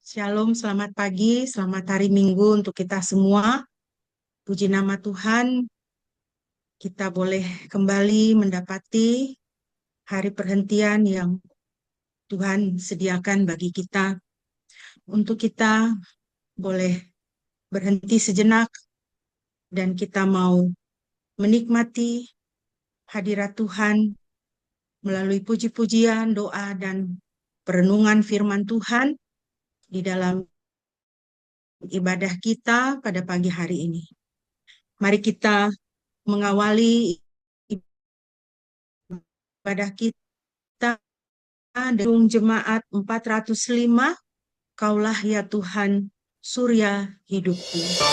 Shalom, selamat pagi, selamat hari Minggu untuk kita semua. Puji nama Tuhan, kita boleh kembali mendapati hari perhentian yang Tuhan sediakan bagi kita. Untuk kita boleh berhenti sejenak dan kita mau menikmati hadirat Tuhan melalui puji-pujian, doa, dan perenungan firman Tuhan di dalam ibadah kita pada pagi hari ini. Mari kita mengawali ibadah kita dengan jemaat 405, Kaulah ya Tuhan, surya hidupku.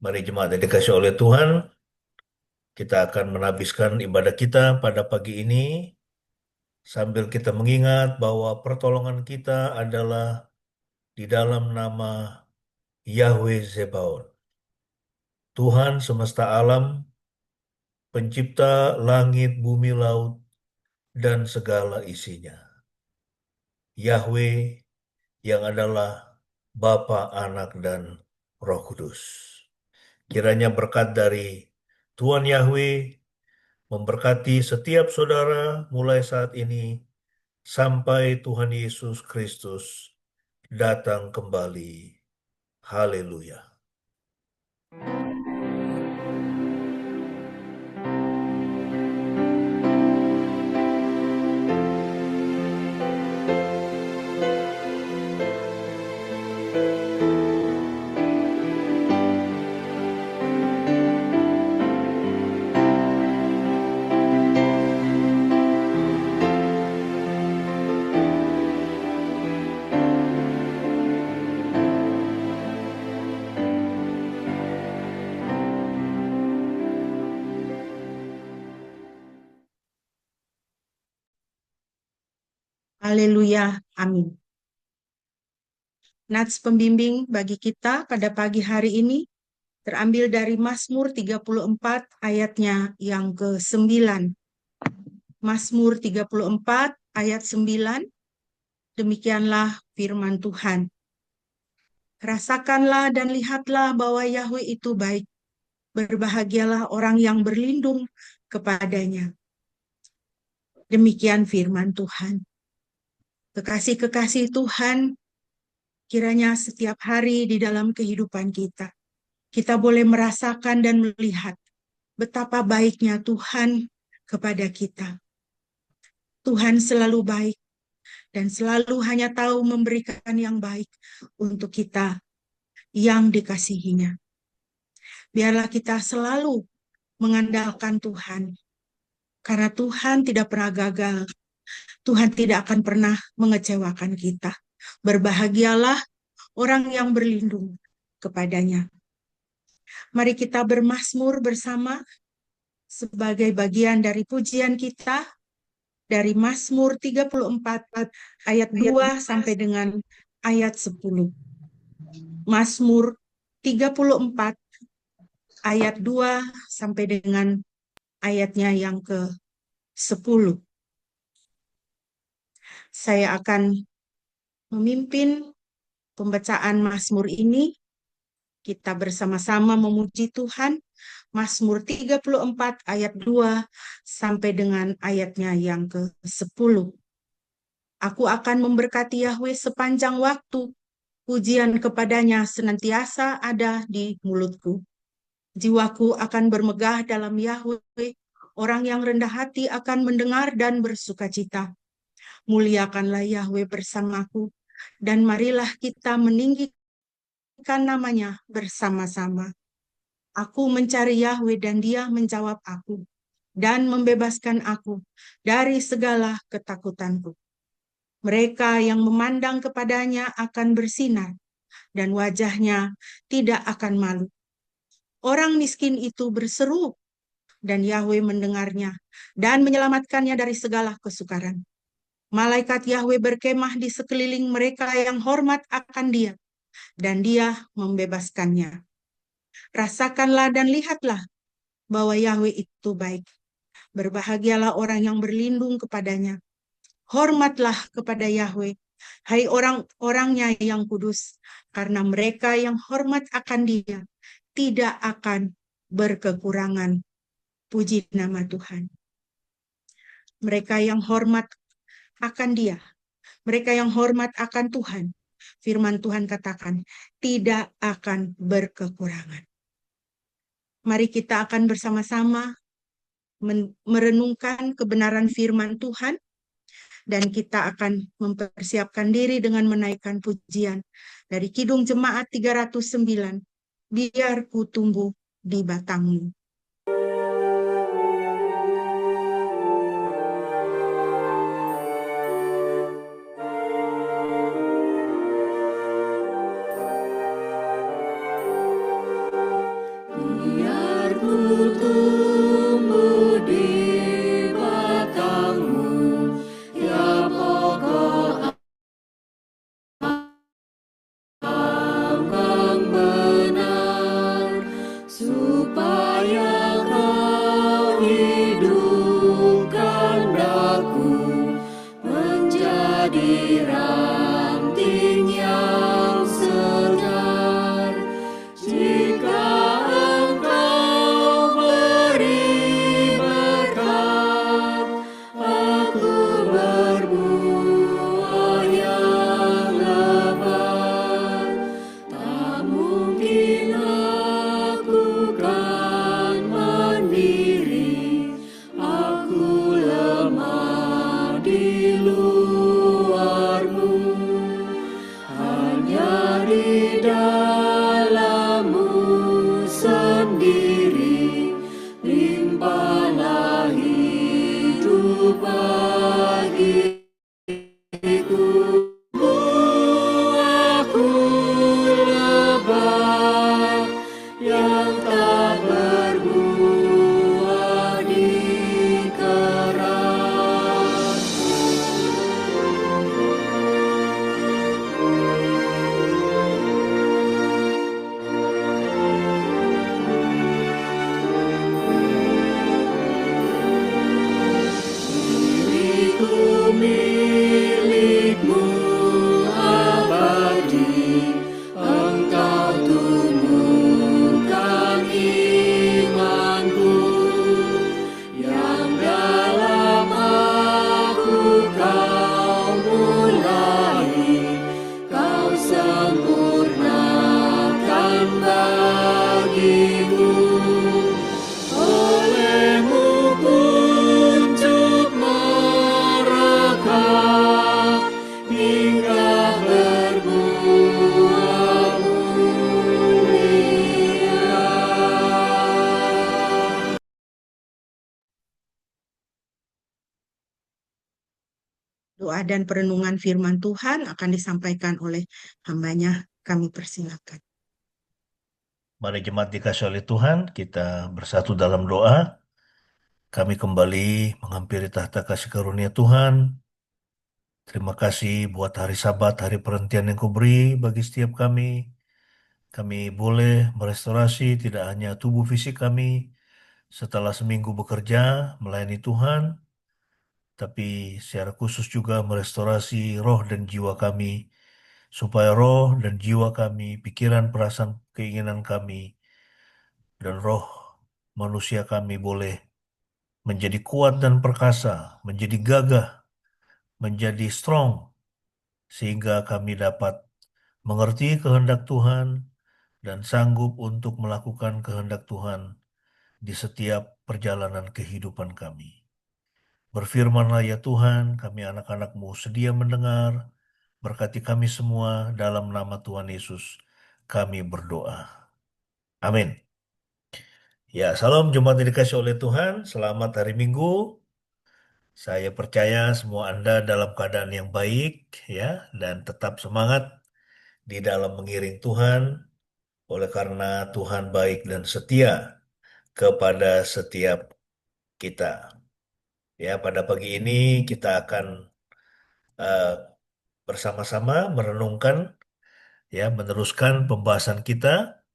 Mari jemaat yang dikasih oleh Tuhan, kita akan menhabiskan ibadah kita pada pagi ini sambil kita mengingat bahwa pertolongan kita adalah di dalam nama Yahweh Zebaot, Tuhan semesta alam, pencipta langit, bumi, laut, dan segala isinya. Yahweh yang adalah Bapa, Anak, dan Roh Kudus. Kiranya berkat dari Tuhan Yahweh memberkati setiap saudara mulai saat ini sampai Tuhan Yesus Kristus datang kembali. Haleluya. Haleluya, amin. Nats pembimbing bagi kita pada pagi hari ini terambil dari Mazmur 34 ayatnya yang ke-9. Mazmur 34 ayat 9, demikianlah firman Tuhan. Rasakanlah dan lihatlah bahwa Yahweh itu baik. Berbahagialah orang yang berlindung kepadanya. Demikian firman Tuhan. Kekasih-kekasih Tuhan, kiranya setiap hari di dalam kehidupan kita boleh merasakan dan melihat betapa baiknya Tuhan kepada kita. Tuhan selalu baik dan selalu hanya tahu memberikan yang baik untuk kita yang dikasihinya. Biarlah kita selalu mengandalkan Tuhan, karena Tuhan tidak pernah gagal. Tuhan tidak akan pernah mengecewakan kita. Berbahagialah orang yang berlindung kepadanya. Mari kita bermazmur bersama sebagai bagian dari pujian kita dari Mazmur 34 ayat 2 sampai dengan ayat 10. Mazmur 34 ayat 2 sampai dengan ayatnya yang ke-10. Saya akan memimpin pembacaan Mazmur ini. Kita bersama-sama memuji Tuhan. Mazmur 34 ayat 2 sampai dengan ayatnya yang ke-10. Aku akan memberkati Yahweh sepanjang waktu. Pujian kepadanya senantiasa ada di mulutku. Jiwaku akan bermegah dalam Yahweh. Orang yang rendah hati akan mendengar dan bersukacita. Muliakanlah Yahweh bersamaku, dan marilah kita meninggikan namanya bersama-sama. Aku mencari Yahweh dan Dia menjawab aku dan membebaskan aku dari segala ketakutanku. Mereka yang memandang kepadanya akan bersinar dan wajahnya tidak akan malu. Orang miskin itu berseru dan Yahweh mendengarnya dan menyelamatkannya dari segala kesukaran. Malaikat Yahweh berkemah di sekeliling mereka yang hormat akan Dia dan Dia membebaskannya. Rasakanlah dan lihatlah bahwa Yahweh itu baik. Berbahagialah orang yang berlindung kepadanya. Hormatlah kepada Yahweh, hai orang-orangnya yang kudus, karena mereka yang hormat akan Dia tidak akan berkekurangan. Puji nama Tuhan. Mereka yang hormat akan Dia, mereka yang hormat akan Tuhan, firman Tuhan katakan, tidak akan berkekurangan. Mari kita akan bersama-sama merenungkan kebenaran firman Tuhan, dan kita akan mempersiapkan diri dengan menaikkan pujian dari Kidung Jemaat 309, Biar Ku Tumbuh di Batang-Mu. Biar ku tumbuh di batangmu, ya pokok ambang benar, supaya kau hidupkan daku menjadi ranting yang segar. Jika Engkau beri berkat, aku berbuah yang lebat. Tak mungkin aku kan Doa dan perenungan firman Tuhan akan disampaikan oleh hambanya. Kami persilakan. Mari jemaat dikasih oleh Tuhan, kita bersatu dalam doa. Kami kembali menghampiri tahta kasih karunia Tuhan. Terima kasih buat hari Sabat, hari perhentian yang Kau beri bagi setiap kami. Kami boleh merestorasi tidak hanya tubuh fisik kami setelah seminggu bekerja melayani Tuhan, tapi secara khusus juga merestorasi roh dan jiwa kami, supaya roh dan jiwa kami, pikiran, perasaan, keinginan kami, dan roh manusia kami boleh menjadi kuat dan perkasa, menjadi gagah, menjadi strong, sehingga kami dapat mengerti kehendak Tuhan dan sanggup untuk melakukan kehendak Tuhan di setiap perjalanan kehidupan kami. Berfirmanlah ya Tuhan, kami anak-anak-Mu sedia mendengar, berkati kami semua dalam nama Tuhan Yesus. Kami berdoa. Amin. Ya, salam jemaat yang dikasih oleh Tuhan. Selamat hari Minggu. Saya percaya semua Anda dalam keadaan yang baik, ya, dan tetap semangat di dalam mengiring Tuhan, oleh karena Tuhan baik dan setia kepada setiap kita. Ya, pada pagi ini kita akan eh, bersama-sama merenungkan, ya, meneruskan pembahasan kita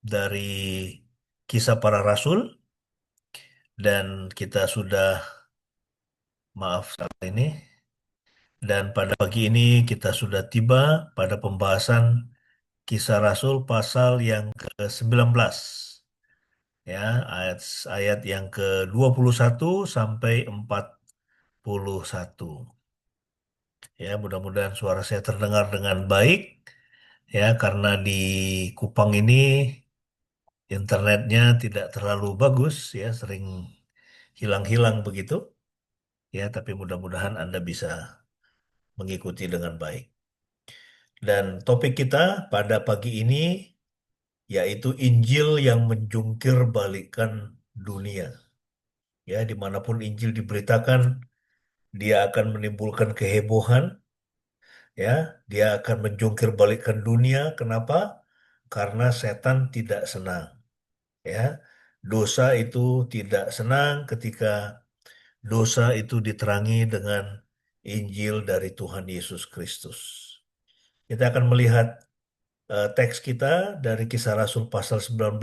dari Kisah Para Rasul, dan kita sudah, maaf saat ini, dan pada pagi ini kita sudah tiba pada pembahasan Kisah Rasul pasal yang ke-19, ya, ayat yang ke-21 sampai 41. Ya, mudah-mudahan suara saya terdengar dengan baik, ya, karena di Kupang ini internetnya tidak terlalu bagus, ya, sering hilang-hilang begitu, ya, tapi mudah-mudahan Anda bisa mengikuti dengan baik. Dan topik kita pada pagi ini yaitu Injil yang menjungkir balikan dunia. Ya, dimanapun Injil diberitakan, dia akan menimbulkan kehebohan, ya, dia akan menjungkir balikan dunia. Kenapa? Karena setan tidak senang, ya. Dosa itu tidak senang ketika dosa itu diterangi dengan Injil dari Tuhan Yesus Kristus. Kita akan melihat teks kita dari Kisah Rasul pasal 19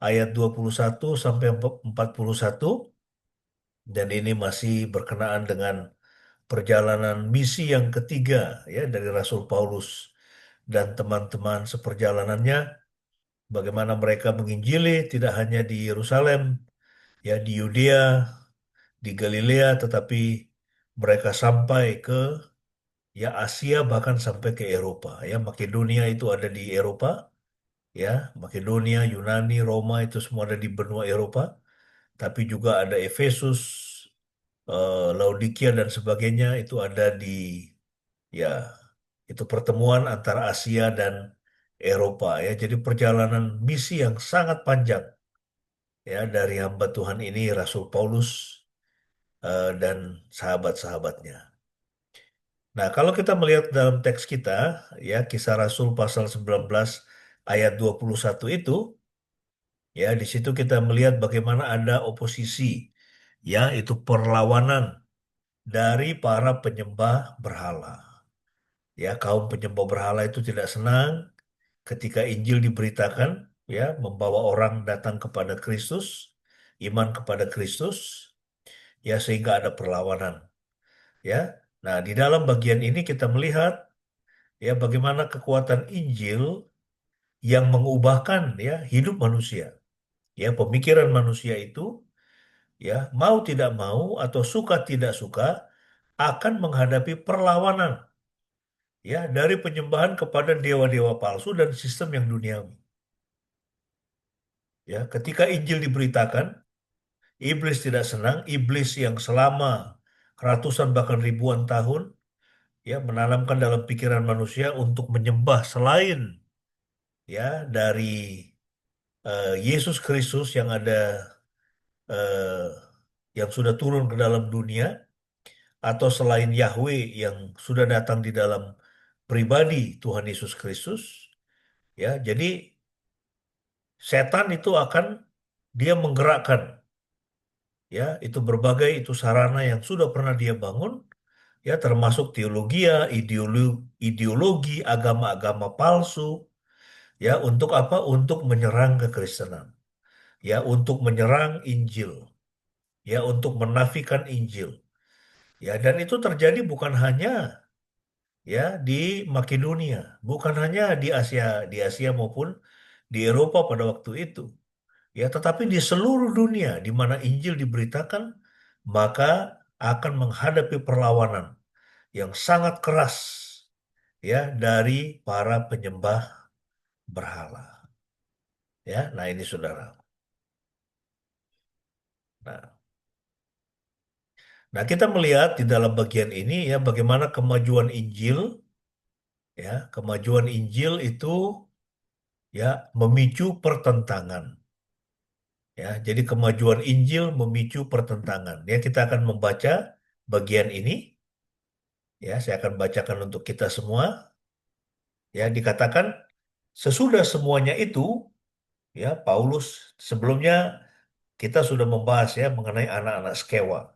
ayat 21 sampai 41, dan ini masih berkenaan dengan perjalanan misi yang ketiga, ya, dari Rasul Paulus dan teman-teman seperjalanannya, bagaimana mereka menginjili tidak hanya di Yerusalem, ya, di Yudea, di Galilea, tetapi mereka sampai ke, ya, Asia, bahkan sampai ke Eropa. Ya, Makedonia itu ada di Eropa, ya, Makedonia, Yunani, Roma itu semua ada di benua Eropa, tapi juga ada Efesus, Laodikia dan sebagainya itu ada di, ya, itu pertemuan antara Asia dan Eropa, ya. Jadi perjalanan misi yang sangat panjang, ya, dari hamba Tuhan ini Rasul Paulus dan sahabat-sahabatnya. Nah, kalau kita melihat dalam teks kita, ya, Kisah Rasul pasal 19 ayat 21 itu, ya, di situ kita melihat bagaimana ada oposisi, ya, itu perlawanan dari para penyembah berhala. Ya, kaum penyembah berhala itu tidak senang ketika Injil diberitakan, ya, membawa orang datang kepada Kristus, iman kepada Kristus, ya, sehingga ada perlawanan, ya. Nah, di dalam bagian ini kita melihat, ya, bagaimana kekuatan Injil yang mengubahkan, ya, hidup manusia, ya, pemikiran manusia itu, ya, mau tidak mau atau suka tidak suka akan menghadapi perlawanan, ya, dari penyembahan kepada dewa-dewa palsu dan sistem yang duniawi. Ya, ketika Injil diberitakan, iblis tidak senang. Iblis yang selama ratusan bahkan ribuan tahun, ya, menanamkan dalam pikiran manusia untuk menyembah selain, ya, dari Yesus Kristus yang ada, eh, yang sudah turun ke dalam dunia, atau selain Yahweh yang sudah datang di dalam pribadi Tuhan Yesus Kristus, ya. Jadi setan itu akan dia menggerakkan, ya, itu berbagai itu sarana yang sudah pernah dia bangun, ya, termasuk teologi, ideologi agama-agama palsu, ya, untuk apa? Untuk menyerang kekristenan, ya, untuk menyerang Injil, ya, untuk menafikan Injil, ya. Dan itu terjadi bukan hanya, ya, di Makedonia, bukan hanya di Asia maupun di Eropa pada waktu itu, ya, tetapi di seluruh dunia di mana Injil diberitakan, maka akan menghadapi perlawanan yang sangat keras, ya, dari para penyembah berhala, ya. Nah, ini saudara. Nah, nah, kita melihat di dalam bagian ini, ya, bagaimana kemajuan Injil, ya, kemajuan Injil itu, ya, memicu pertentangan. Ya, jadi kemajuan Injil memicu pertentangan. Ya, kita akan membaca bagian ini. Ya, saya akan bacakan untuk kita semua. Ya, dikatakan sesudah semuanya itu, ya, Paulus sebelumnya kita sudah membahas, ya, mengenai anak-anak Skewa.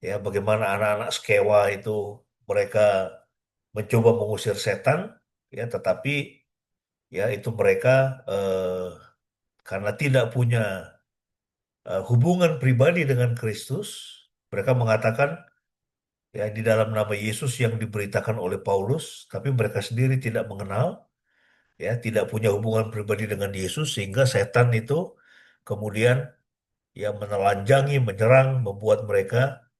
Ya, bagaimana anak-anak Skewa itu mereka mencoba mengusir setan, ya, tetapi, ya, itu mereka karena tidak punya hubungan pribadi dengan Kristus, mereka mengatakan, ya, di dalam nama Yesus yang diberitakan oleh Paulus, tapi mereka sendiri tidak mengenal, ya, tidak punya hubungan pribadi dengan Yesus, sehingga setan itu kemudian, ya, menelanjangi, menyerang, membuat mereka,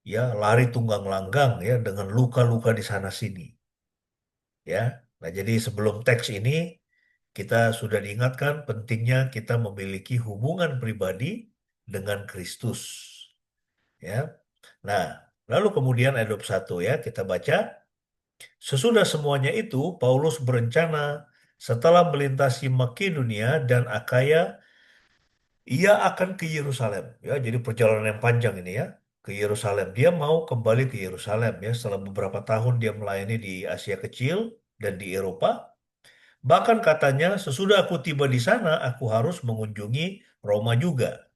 ya, lari tunggang langgang, ya, dengan luka-luka di sana sini, ya. Nah, jadi sebelum teks ini kita sudah diingatkan pentingnya kita memiliki hubungan pribadi dengan Kristus, ya. Nah, lalu kemudian ayat 21, ya, kita baca. Sesudah semuanya itu, Paulus berencana setelah melintasi Makedonia dan Akaya, ia akan ke Yerusalem. Ya, jadi perjalanan yang panjang ini, ya, ke Yerusalem. Dia mau kembali ke Yerusalem, ya, setelah beberapa tahun dia melayani di Asia Kecil dan di Eropa. Bahkan katanya, sesudah aku tiba di sana, aku harus mengunjungi Roma juga.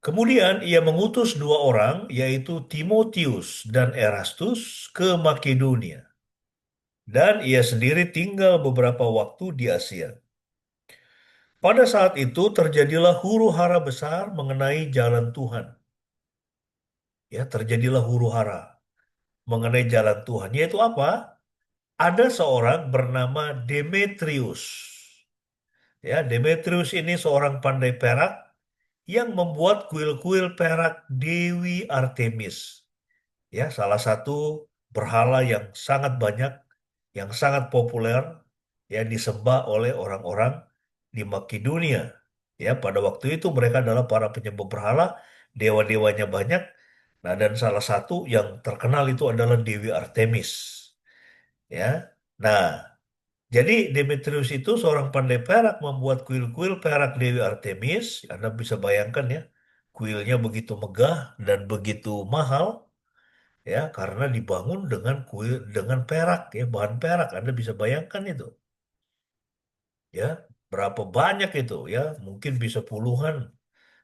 Kemudian ia mengutus dua orang, yaitu Timotius dan Erastus, ke Makedonia. Dan ia sendiri tinggal beberapa waktu di Asia. Pada saat itu terjadilah huru-hara besar mengenai jalan Tuhan. Ya, terjadilah huru-hara mengenai jalan Tuhan. Yaitu apa? Ada seorang bernama Demetrius. Ya, Demetrius ini seorang pandai perak yang membuat kuil-kuil perak Dewi Artemis. Ya, salah satu berhala yang sangat banyak, yang sangat populer, ya, disembah oleh orang-orang di Makedonia. Ya, pada waktu itu mereka adalah para penyembah berhala, dewa-dewanya banyak. Nah, dan salah satu yang terkenal itu adalah Dewi Artemis. Ya. Nah, jadi Demetrius itu seorang pandai perak membuat kuil-kuil perak Dewi Artemis. Anda bisa bayangkan, ya, kuilnya begitu megah dan begitu mahal, ya, karena dibangun dengan kuil dengan perak, ya, bahan perak. Anda bisa bayangkan itu, ya, berapa banyak itu, ya, mungkin bisa puluhan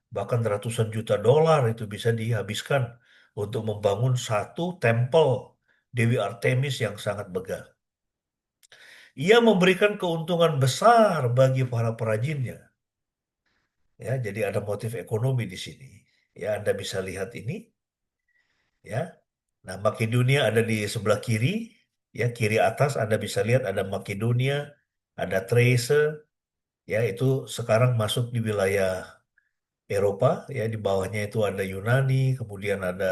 bahkan ratusan juta dolar itu bisa dihabiskan untuk membangun satu tempel Dewi Artemis yang sangat megah. Ia memberikan keuntungan besar bagi para perajinnya, ya, jadi ada motif ekonomi di sini, ya. Anda bisa lihat ini, ya. Nah, Makedonia ada di sebelah kiri, ya, kiri atas Anda bisa lihat ada Makedonia, ada Thrace, ya, itu sekarang masuk di wilayah Eropa, ya, di bawahnya itu ada Yunani, kemudian ada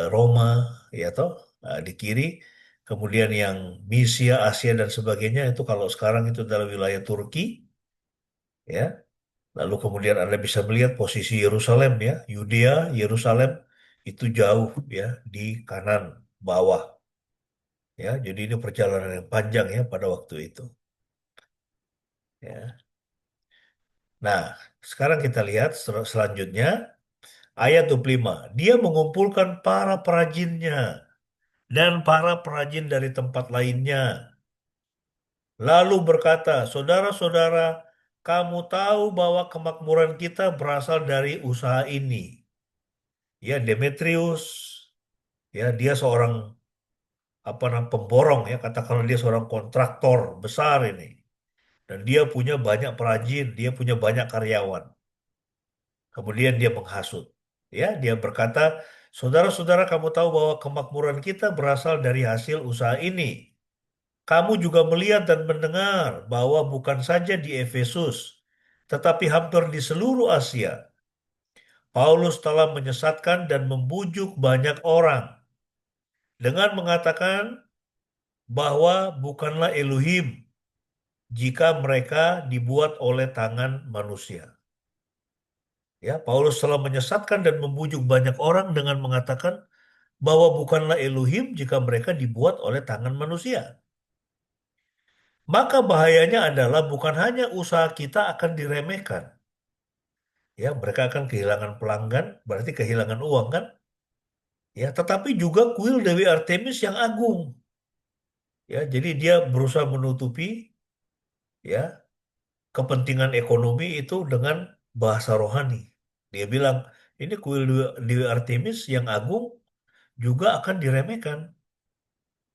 Roma, ya, toh, di kiri, kemudian yang Misia, Asia dan sebagainya itu kalau sekarang itu adalah wilayah Turki, ya. Lalu kemudian Anda bisa melihat posisi Yerusalem, ya, Yudea, Yerusalem itu jauh, ya, di kanan bawah. Ya, jadi ini perjalanan yang panjang, ya, pada waktu itu. Ya. Nah, sekarang kita lihat selanjutnya Ayat 25. Dia mengumpulkan para perajinnya dan para perajin dari tempat lainnya. Lalu berkata, saudara-saudara, kamu tahu bahwa kemakmuran kita berasal dari usaha ini. Ya, Demetrius, ya dia seorang apa namanya pemborong ya, katakanlah dia seorang kontraktor besar ini. Dan dia punya banyak perajin, dia punya banyak karyawan. Kemudian dia menghasut. Ya, dia berkata, saudara-saudara kamu tahu bahwa kemakmuran kita berasal dari hasil usaha ini. Kamu juga melihat dan mendengar bahwa bukan saja di Efesus, tetapi hampir di seluruh Asia, Paulus telah menyesatkan dan membujuk banyak orang dengan mengatakan bahwa bukanlah Elohim jika mereka dibuat oleh tangan manusia. Ya, Paulus telah menyesatkan dan membujuk banyak orang dengan mengatakan bahwa bukanlah Elohim jika mereka dibuat oleh tangan manusia. Maka bahayanya adalah bukan hanya usaha kita akan diremehkan. Ya, mereka akan kehilangan pelanggan, berarti kehilangan uang kan? Ya, tetapi juga kuil Dewi Artemis yang agung. Ya, jadi dia berusaha menutupi ya kepentingan ekonomi itu dengan bahasa rohani. Dia bilang, ini kuil Dewi Artemis yang agung juga akan diremehkan.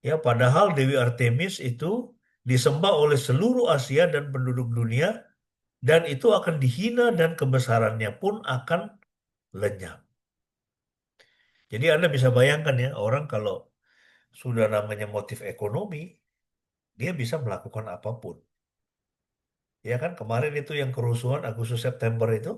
Ya, padahal Dewi Artemis itu disembah oleh seluruh Asia dan penduduk dunia dan itu akan dihina dan kebesarannya pun akan lenyap. Jadi Anda bisa bayangkan ya, orang kalau sudah namanya motif ekonomi, dia bisa melakukan apapun. Ya kan, kemarin itu yang kerusuhan Agustus September itu,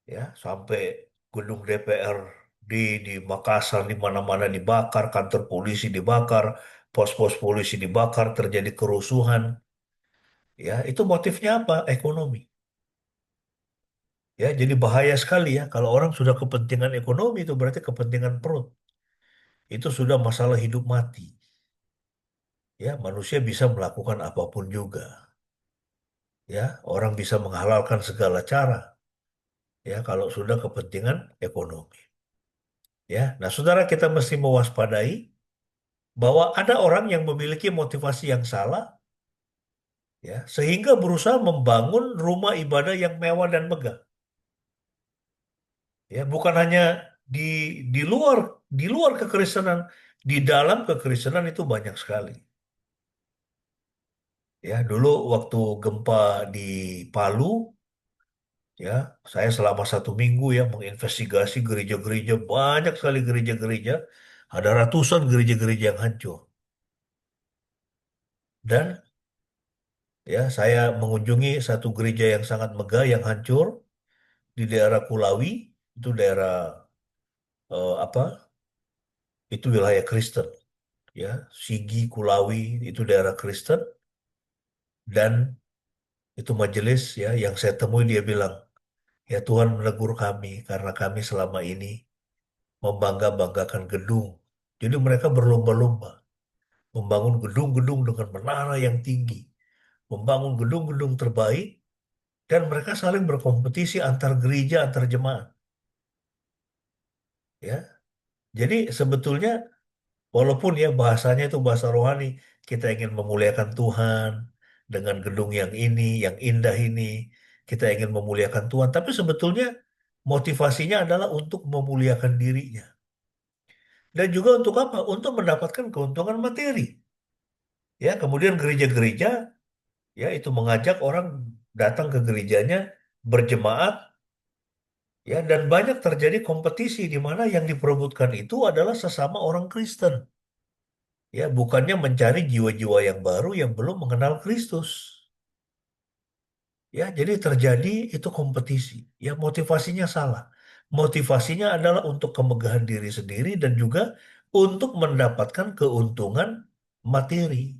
ya sampai gedung DPR di Makassar di mana-mana dibakar, kantor polisi dibakar, pos-pos polisi dibakar, terjadi kerusuhan. Ya, itu motifnya apa? Ekonomi. Ya, jadi bahaya sekali ya kalau orang sudah kepentingan ekonomi itu berarti kepentingan perut. Itu sudah masalah hidup mati. Ya, manusia bisa melakukan apapun juga. Ya, orang bisa menghalalkan segala cara. Ya, kalau sudah kepentingan ekonomi. Ya, nah saudara kita mesti mewaspadai bahwa ada orang yang memiliki motivasi yang salah, ya, sehingga berusaha membangun rumah ibadah yang mewah dan megah. Ya, bukan hanya di di luar di luar kekristenan, di dalam kekristenan itu banyak sekali. Ya, dulu waktu gempa di Palu, ya, saya selama 1 minggu ya menginvestigasi gereja-gereja, banyak sekali gereja-gereja, ada ratusan gereja-gereja yang hancur. Dan ya, saya mengunjungi satu gereja yang sangat megah yang hancur di daerah Kulawi, itu daerah apa? Itu wilayah Kristen, ya. Sigi Kulawi itu daerah Kristen dan itu majelis ya yang saya temui dia bilang, ya Tuhan menegur kami karena kami selama ini membangga-banggakan gedung. Jadi mereka berlomba-lomba membangun gedung-gedung dengan menara yang tinggi, membangun gedung-gedung terbaik, dan mereka saling berkompetisi antar gereja, antar jemaat. Ya, jadi sebetulnya walaupun ya bahasanya itu bahasa rohani, kita ingin memuliakan Tuhan dengan gedung yang ini, yang indah ini, kita ingin memuliakan Tuhan, tapi sebetulnya motivasinya adalah untuk memuliakan dirinya. Dan juga untuk apa? Untuk mendapatkan keuntungan materi. Ya, kemudian gereja-gereja ya itu mengajak orang datang ke gerejanya berjemaat ya dan banyak terjadi kompetisi di mana yang diperebutkan itu adalah sesama orang Kristen. Ya, bukannya mencari jiwa-jiwa yang baru yang belum mengenal Kristus. Ya, jadi terjadi itu kompetisi. Ya, motivasinya salah. Motivasinya adalah untuk kemegahan diri sendiri dan juga untuk mendapatkan keuntungan materi.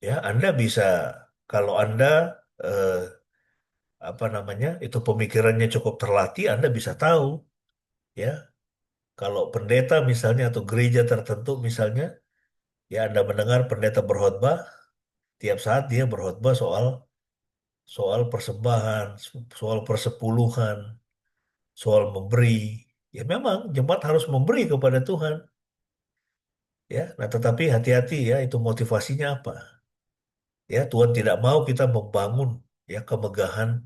Ya, Anda bisa kalau Anda eh, apa namanya itu pemikirannya cukup terlatih, Anda bisa tahu ya kalau pendeta misalnya atau gereja tertentu misalnya, ya Anda mendengar pendeta berkhotbah, tiap saat dia berkhotbah soal soal persembahan, soal persepuluhan, soal memberi. Ya memang jemaat harus memberi kepada Tuhan. Ya, nah tetapi hati-hati ya, itu motivasinya apa? Ya, Tuhan tidak mau kita membangun ya kemegahan,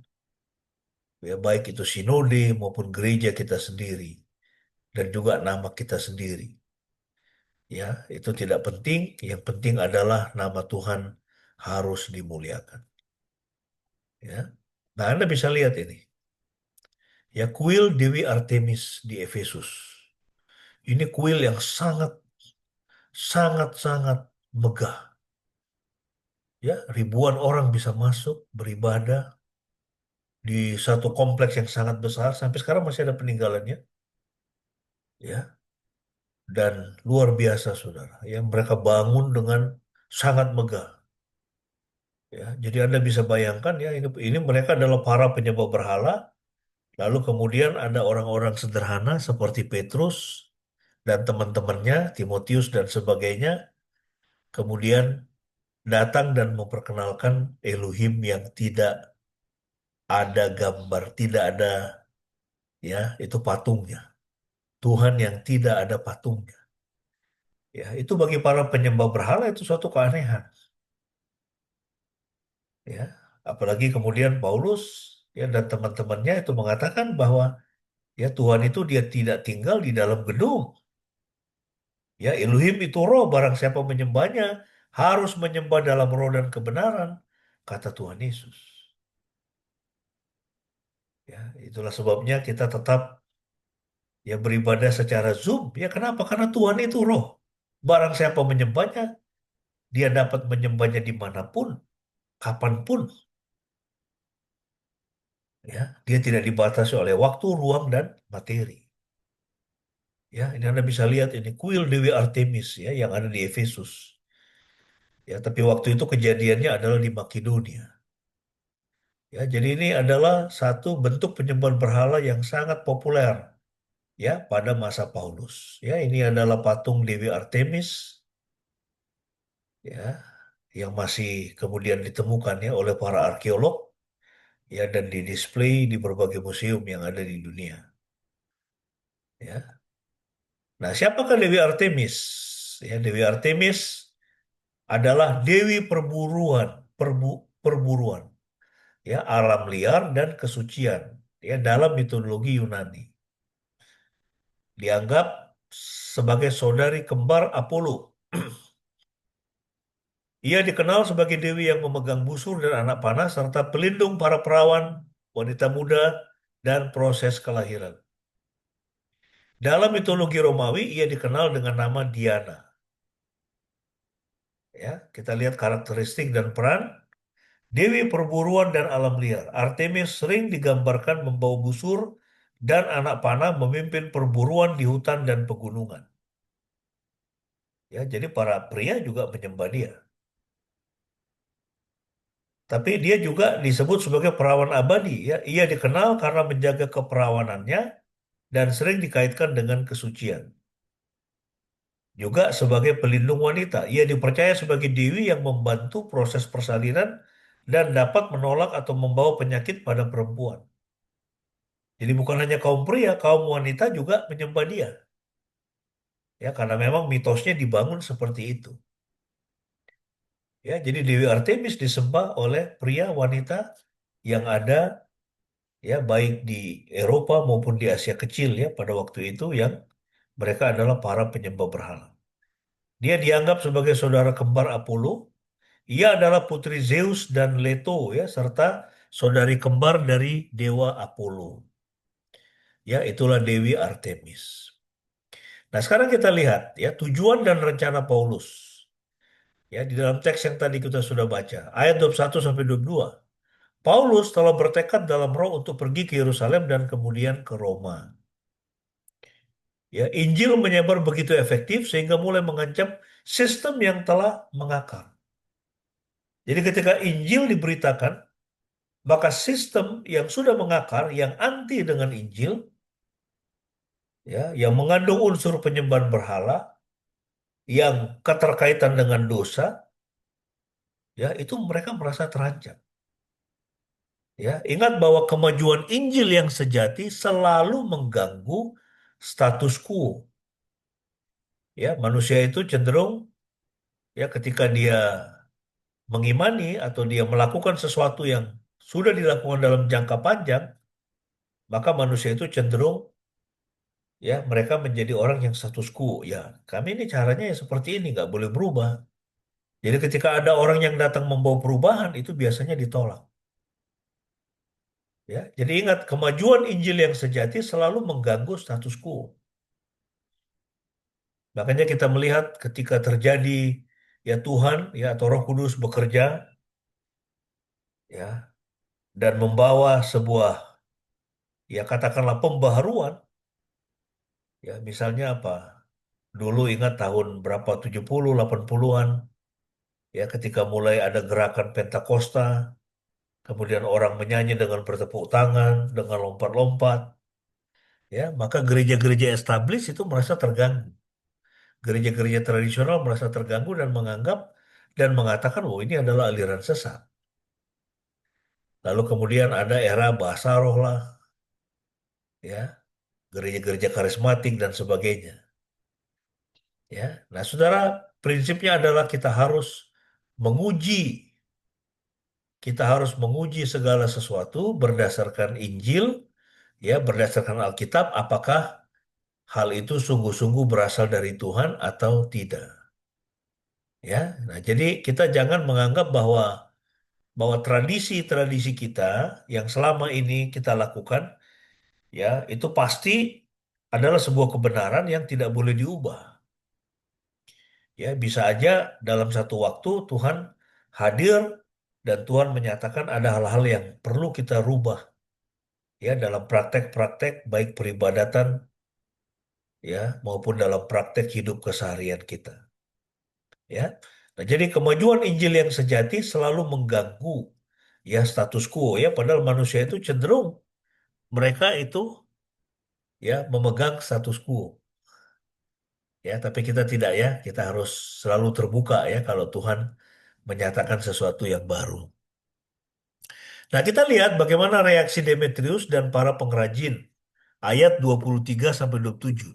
ya baik itu sinode maupun gereja kita sendiri dan juga nama kita sendiri. Ya, itu tidak penting. Yang penting adalah nama Tuhan harus dimuliakan. Ya, nah Anda bisa lihat ini. Ya, kuil Dewi Artemis di Efesus. Ini kuil yang sangat megah. Ya, ribuan orang bisa masuk beribadah di satu kompleks yang sangat besar. Sampai sekarang masih ada peninggalannya. Ya, dan luar biasa, saudara. Ya, mereka bangun dengan sangat megah. Ya, jadi Anda bisa bayangkan ya, ini mereka adalah para penyembah berhala. Lalu kemudian ada orang-orang sederhana seperti Petrus dan teman-temannya, Timotius dan sebagainya. Kemudian datang dan memperkenalkan Elohim yang tidak ada gambar, tidak ada ya, itu patungnya. Tuhan yang tidak ada patungnya. Ya, itu bagi para penyembah berhala itu suatu keanehan. Ya, apalagi kemudian Paulus ya dan teman-temannya itu mengatakan bahwa ya Tuhan itu dia tidak tinggal di dalam gedung. Ya, Elohim itu roh, barang siapa menyembahnya harus menyembah dalam roh dan kebenaran, kata Tuhan Yesus. Ya, itulah sebabnya kita tetap ya beribadah secara Zoom. Ya, kenapa? Karena Tuhan itu roh. Barang siapa menyembahnya, dia dapat menyembahnya dimanapun, kapanpun. Ya, dia tidak dibatasi oleh waktu, ruang, dan materi. Ya, ini Anda bisa lihat ini kuil Dewi Artemis ya yang ada di Efesus. Ya, tapi waktu itu kejadiannya adalah di Makedonia. Ya, jadi ini adalah satu bentuk penyembahan berhala yang sangat populer ya pada masa Paulus. Ya, ini adalah patung Dewi Artemis ya yang masih kemudian ditemukan ya oleh para arkeolog ya dan didisplay di berbagai museum yang ada di dunia. Ya. Nah, siapakah Dewi Artemis? Ya, Dewi Artemis adalah dewi perburuan, ya, alam liar dan kesucian, ya, dalam mitologi Yunani. Dianggap sebagai saudari kembar Apollo. Ia dikenal sebagai dewi yang memegang busur dan anak panah serta pelindung para perawan, wanita muda, dan proses kelahiran. Dalam mitologi Romawi, ia dikenal dengan nama Diana. Ya, kita lihat karakteristik dan peran Dewi perburuan dan alam liar. Artemis sering digambarkan membawa busur dan anak panah memimpin perburuan di hutan dan pegunungan. Ya, jadi para pria juga menyembah dia. Tapi dia juga disebut sebagai perawan abadi. Ya, ia dikenal karena menjaga keperawanannya dan sering dikaitkan dengan kesucian. Juga sebagai pelindung wanita. Ia dipercaya sebagai dewi yang membantu proses persalinan dan dapat menolak atau membawa penyakit pada perempuan. Jadi bukan hanya kaum pria, kaum wanita juga menyembah dia. Ya, karena memang mitosnya dibangun seperti itu. Ya, jadi Dewi Artemis disembah oleh pria wanita yang ada ya baik di Eropa maupun di Asia Kecil ya pada waktu itu yang mereka adalah para penyembah berhala. Dia dianggap sebagai saudara kembar Apollo. Ia adalah putri Zeus dan Leto ya serta saudari kembar dari dewa Apollo. Ya, itulah Dewi Artemis. Nah, sekarang kita lihat ya tujuan dan rencana Paulus. Ya, di dalam teks yang tadi kita sudah baca, ayat 21 sampai 22. Paulus telah bertekad dalam roh untuk pergi ke Yerusalem dan kemudian ke Roma. Ya, Injil menyebar begitu efektif sehingga mulai mengancam sistem yang telah mengakar. Jadi ketika Injil diberitakan, maka sistem yang sudah mengakar, yang anti dengan Injil, ya, yang mengandung unsur penyembahan berhala, yang keterkaitan dengan dosa, ya itu mereka merasa terancam. Ya, ingat bahwa kemajuan Injil yang sejati selalu mengganggu status quo. Ya, manusia itu cenderung ya ketika dia mengimani atau dia melakukan sesuatu yang sudah dilakukan dalam jangka panjang, maka manusia itu cenderung ya mereka menjadi orang yang status quo. Ya, kami ini caranya ya seperti ini, nggak boleh berubah. Jadi ketika ada orang yang datang membawa perubahan, itu biasanya ditolak. Ya, jadi ingat kemajuan Injil yang sejati selalu mengganggu status quo. Makanya kita melihat ketika terjadi ya Tuhan ya atau Roh Kudus bekerja ya dan membawa sebuah ya katakanlah pembaharuan ya misalnya apa? Dulu ingat tahun berapa 70 80-an ya ketika mulai ada gerakan Pentakosta, kemudian orang menyanyi dengan bertepuk tangan, dengan lompat-lompat ya, maka gereja-gereja establis itu merasa terganggu. Gereja-gereja tradisional merasa terganggu dan menganggap dan mengatakan, oh ini adalah aliran sesat. Lalu kemudian ada era bahasa roh lah, ya, gereja-gereja karismatik dan sebagainya. Ya, nah saudara, prinsipnya adalah menguji, kita harus menguji segala sesuatu berdasarkan Injil, ya, berdasarkan Alkitab, apakah hal itu sungguh-sungguh berasal dari Tuhan atau tidak. Ya, nah jadi kita jangan menganggap bahwa tradisi-tradisi kita yang selama ini kita lakukan ya itu pasti adalah sebuah kebenaran yang tidak boleh diubah. Ya, bisa aja dalam satu waktu Tuhan hadir dan Tuhan menyatakan ada hal-hal yang perlu kita rubah ya dalam praktek-praktek baik peribadatan ya maupun dalam praktek hidup keseharian kita. Ya. Nah, jadi kemajuan Injil yang sejati selalu mengganggu ya status quo ya padahal manusia itu cenderung mereka itu ya memegang status quo. Ya, tapi kita tidak ya, kita harus selalu terbuka ya kalau Tuhan menyatakan sesuatu yang baru. Nah, kita lihat bagaimana reaksi Demetrius dan para pengrajin. Ayat 23 sampai 27.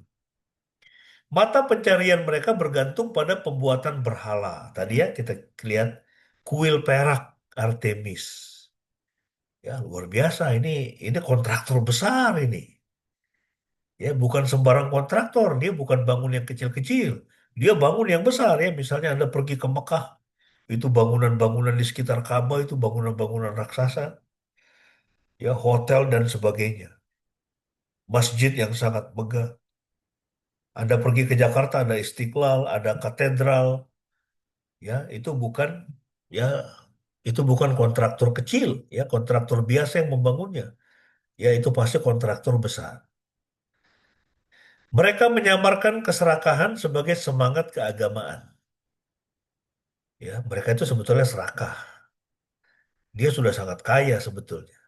Mata pencarian mereka bergantung pada pembuatan berhala. Tadi ya kita lihat kuil perak Artemis. Ya, luar biasa ini kontraktor besar ini. Ya, bukan sembarang kontraktor, dia bukan bangun yang kecil-kecil. Dia bangun yang besar ya, misalnya Anda pergi ke Mekah, itu bangunan-bangunan di sekitar Ka'bah itu bangunan-bangunan raksasa, ya hotel dan sebagainya. Masjid yang sangat megah. Anda pergi ke Jakarta ada Istiqlal, ada katedral, ya ya itu bukan kontraktor kecil, ya kontraktor biasa yang membangunnya. Ya itu pasti kontraktor besar. Mereka menyamarkan keserakahan sebagai semangat keagamaan. Ya, mereka itu sebetulnya serakah. Dia sudah sangat kaya sebetulnya.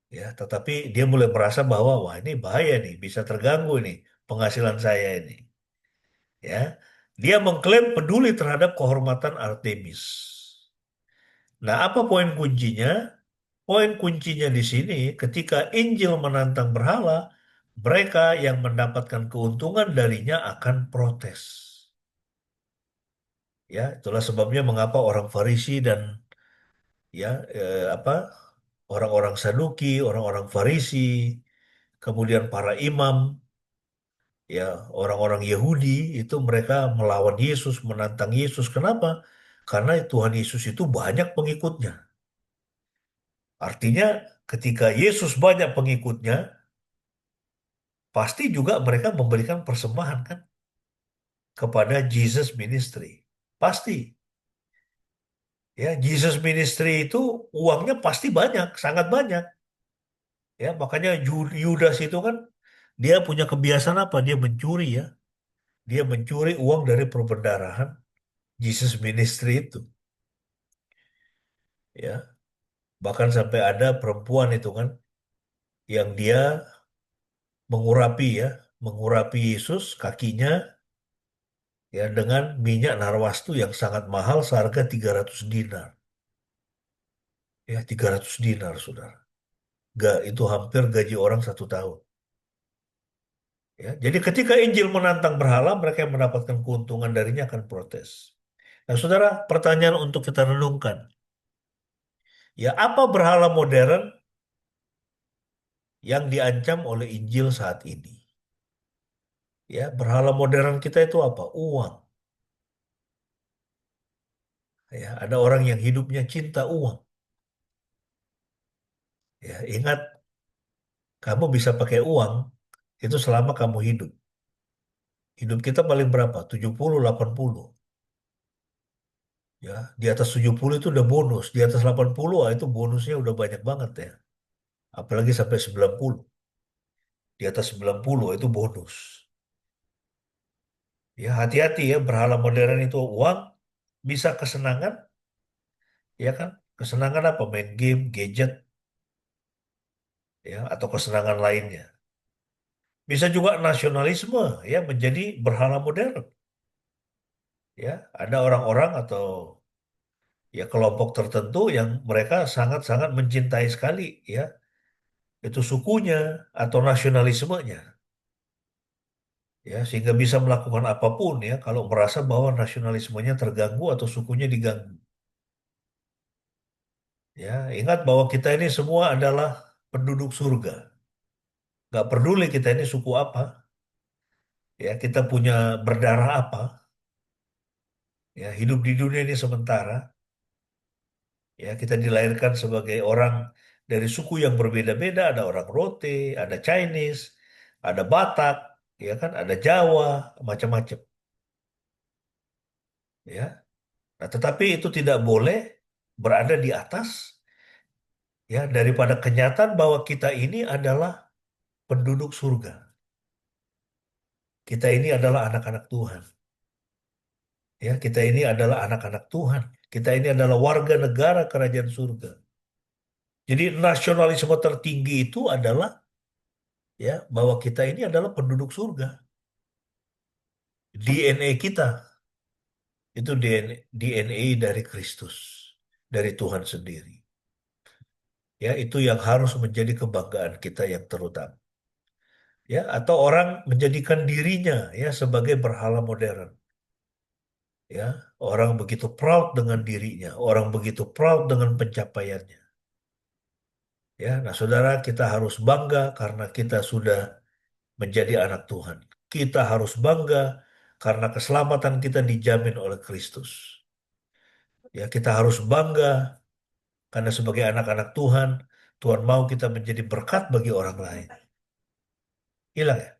Ya, tetapi dia mulai merasa bahwa wah ini bahaya nih, bisa terganggu nih penghasilan saya ini. Ya, dia mengklaim peduli terhadap kehormatan Artemis. Nah, apa poin kuncinya? Poin kuncinya di sini ketika Injil menantang berhala, mereka yang mendapatkan keuntungan darinya akan protes. Ya, itulah sebabnya mengapa orang Farisi dan ya apa orang-orang Saduki, orang-orang Farisi, kemudian para imam, ya orang-orang Yahudi itu mereka melawan Yesus, menantang Yesus. Kenapa? Karena Tuhan Yesus itu banyak pengikutnya. Artinya ketika Yesus banyak pengikutnya, pasti juga mereka memberikan persembahan kan kepada Jesus Ministry. Pasti. Ya, Jesus Ministry itu uangnya pasti banyak, sangat banyak. Ya, makanya Yudas itu kan dia punya kebiasaan apa? Dia mencuri ya. Dia mencuri uang dari perbendarahan Jesus Ministry itu. Ya, bahkan sampai ada perempuan itu kan yang dia mengurapi ya, mengurapi Yesus kakinya ya dengan minyak narwastu yang sangat mahal seharga 300 dinar. Ya, 300 dinar, saudara. Itu hampir gaji orang 1 tahun. Ya, jadi ketika Injil menantang berhala, mereka yang mendapatkan keuntungan darinya akan protes. Nah, saudara, pertanyaan untuk kita renungkan. Ya, apa berhala modern yang diancam oleh Injil saat ini? Ya, berhala modern kita itu apa? Uang. Ya, ada orang yang hidupnya cinta uang. Ya, ingat, kamu bisa pakai uang itu selama kamu hidup. Hidup kita paling berapa? 70, 80. Ya, di atas 70 itu udah bonus. Di atas 80, itu bonusnya udah banyak banget ya. Apalagi sampai 90. Di atas 90 itu bonus. Ya, hati-hati ya, berhala modern itu uang, bisa kesenangan, ya kan? Kesenangan apa? Main game, gadget, ya, atau kesenangan lainnya. Bisa juga nasionalisme, ya, menjadi berhala modern. Ya, ada orang-orang atau ya kelompok tertentu yang mereka sangat-sangat mencintai sekali, ya, itu sukunya atau nasionalismenya. Ya, sehingga bisa melakukan apapun ya kalau merasa bahwa nasionalismenya terganggu atau sukunya diganggu. Ya, ingat bahwa kita ini semua adalah penduduk surga. Gak peduli kita ini suku apa, ya kita punya berdarah apa, ya hidup di dunia ini sementara, ya kita dilahirkan sebagai orang dari suku yang berbeda-beda, ada orang Rote, ada Chinese, ada Batak, ya kan, ada Jawa, macam-macam, ya. Nah, tetapi itu tidak boleh berada di atas ya daripada kenyataan bahwa kita ini adalah penduduk surga. Kita ini adalah anak-anak Tuhan. Ya, kita ini adalah anak-anak Tuhan. Kita ini adalah warga negara kerajaan surga. Jadi nasionalisme tertinggi itu adalah ya bahwa kita ini adalah penduduk surga. DNA kita itu DNA dari Kristus, dari Tuhan sendiri. Ya, itu yang harus menjadi kebanggaan kita yang terutama. Ya, atau orang menjadikan dirinya ya sebagai berhala modern. Ya, orang begitu proud dengan dirinya, orang begitu proud dengan pencapaiannya. Ya, nah saudara, kita harus bangga karena kita sudah menjadi anak Tuhan. Kita harus bangga karena keselamatan kita dijamin oleh Kristus. Ya, kita harus bangga karena sebagai anak-anak Tuhan, Tuhan mau kita menjadi berkat bagi orang lain. Hilang ya?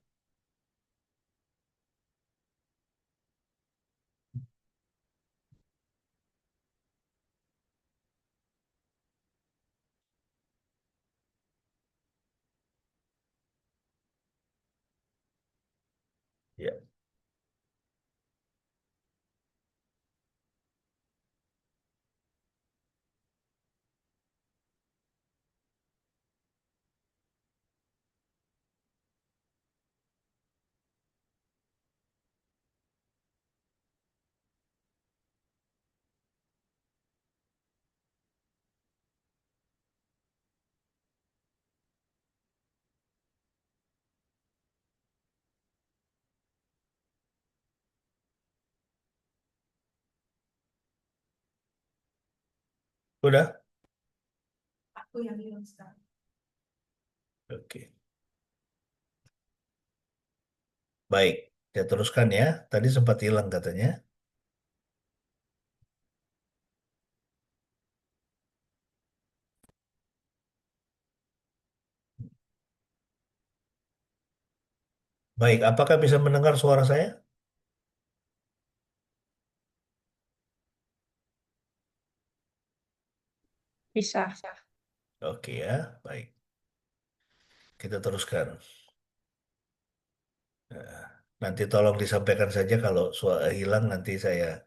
Ya, sudah? Aku yang bilang sekarang. Oke. Baik, saya teruskan ya. Tadi sempat hilang katanya. Baik, apakah bisa mendengar suara saya? Bisa. Oke ya, baik. Kita teruskan. Nah, nanti tolong disampaikan saja kalau suara hilang nanti saya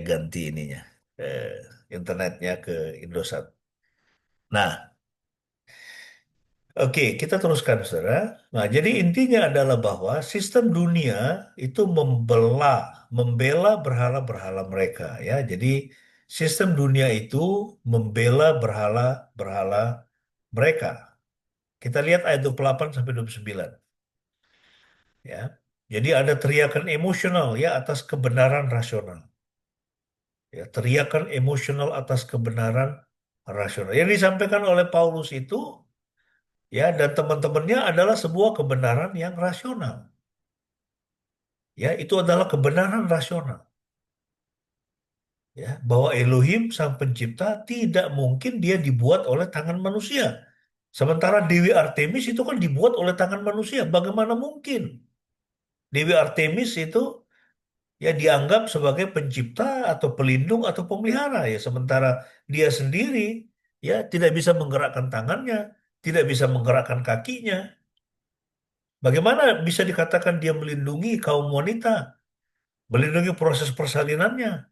ganti ininya eh, internetnya ke Indosat. Nah, oke kita teruskan saudara. Nah, jadi intinya adalah bahwa sistem dunia itu membela berhala-berhala mereka ya. Jadi Sistem dunia itu membela berhala-berhala mereka. Kita lihat ayat 28 sampai 29. Ya. Jadi ada teriakan emosional ya atas kebenaran rasional. Ya, teriakan emosional atas kebenaran rasional. Yang disampaikan oleh Paulus itu ya dan teman-temannya adalah sebuah kebenaran yang rasional. Ya, itu adalah kebenaran rasional. Ya, bahwa Elohim sang pencipta tidak mungkin dia dibuat oleh tangan manusia. Sementara Dewi Artemis itu kan dibuat oleh tangan manusia. Bagaimana mungkin? Dewi Artemis itu ya dianggap sebagai pencipta atau pelindung atau pemelihara ya. Sementara dia sendiri ya tidak bisa menggerakkan tangannya, tidak bisa menggerakkan kakinya. Bagaimana bisa dikatakan dia melindungi kaum wanita, melindungi proses persalinannya?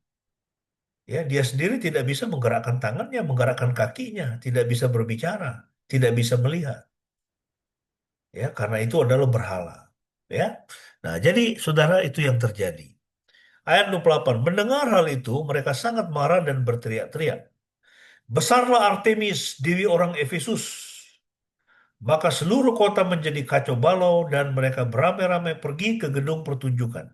Ya, dia sendiri tidak bisa menggerakkan tangannya, menggerakkan kakinya, tidak bisa berbicara, tidak bisa melihat. Ya, karena itu adalah berhala. Ya. Nah, jadi saudara itu yang terjadi. Ayat 28, mendengar hal itu mereka sangat marah dan berteriak-teriak. Besarlah Artemis, dewi orang Efesus. Maka seluruh kota menjadi kacau balau dan mereka beramai-ramai pergi ke gedung pertunjukan.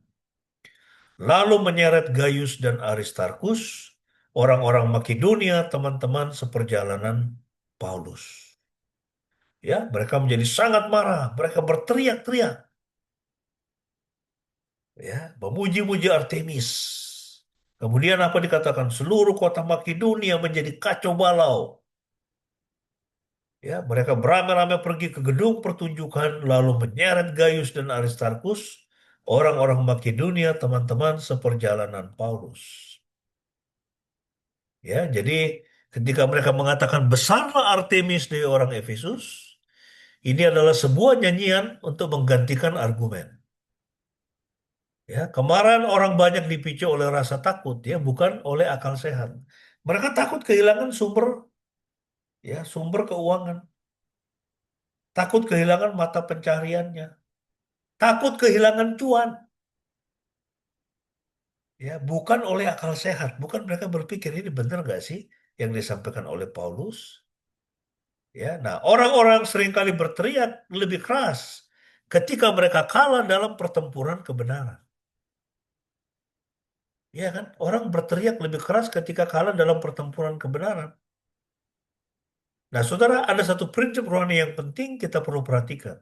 Lalu menyeret Gaius dan Aristarkus, orang-orang Makedonia, teman-teman seperjalanan Paulus. Ya, mereka menjadi sangat marah, mereka berteriak-teriak, ya, memuji-muji Artemis. Kemudian apa dikatakan? Seluruh kota Makedonia menjadi kacau balau. Ya, mereka beramai-ramai pergi ke gedung pertunjukan, lalu menyeret Gaius dan Aristarkus, orang-orang Makedonia, teman-teman seperjalanan Paulus. Ya, jadi ketika mereka mengatakan besarlah Artemis dari orang Efesus, ini adalah sebuah nyanyian untuk menggantikan argumen. Ya, kemarahan orang banyak dipicu oleh rasa takut, ya, bukan oleh akal sehat. Mereka takut kehilangan sumber keuangan, takut kehilangan mata pencariannya, takut kehilangan cuan, ya, bukan oleh akal sehat, bukan mereka berpikir ini benar nggak sih yang disampaikan oleh Paulus. Ya, nah orang-orang seringkali berteriak lebih keras ketika mereka kalah dalam pertempuran kebenaran. Ya kan, orang berteriak lebih keras ketika kalah dalam pertempuran kebenaran. Nah, saudara, ada satu prinsip rohani yang penting kita perlu perhatikan.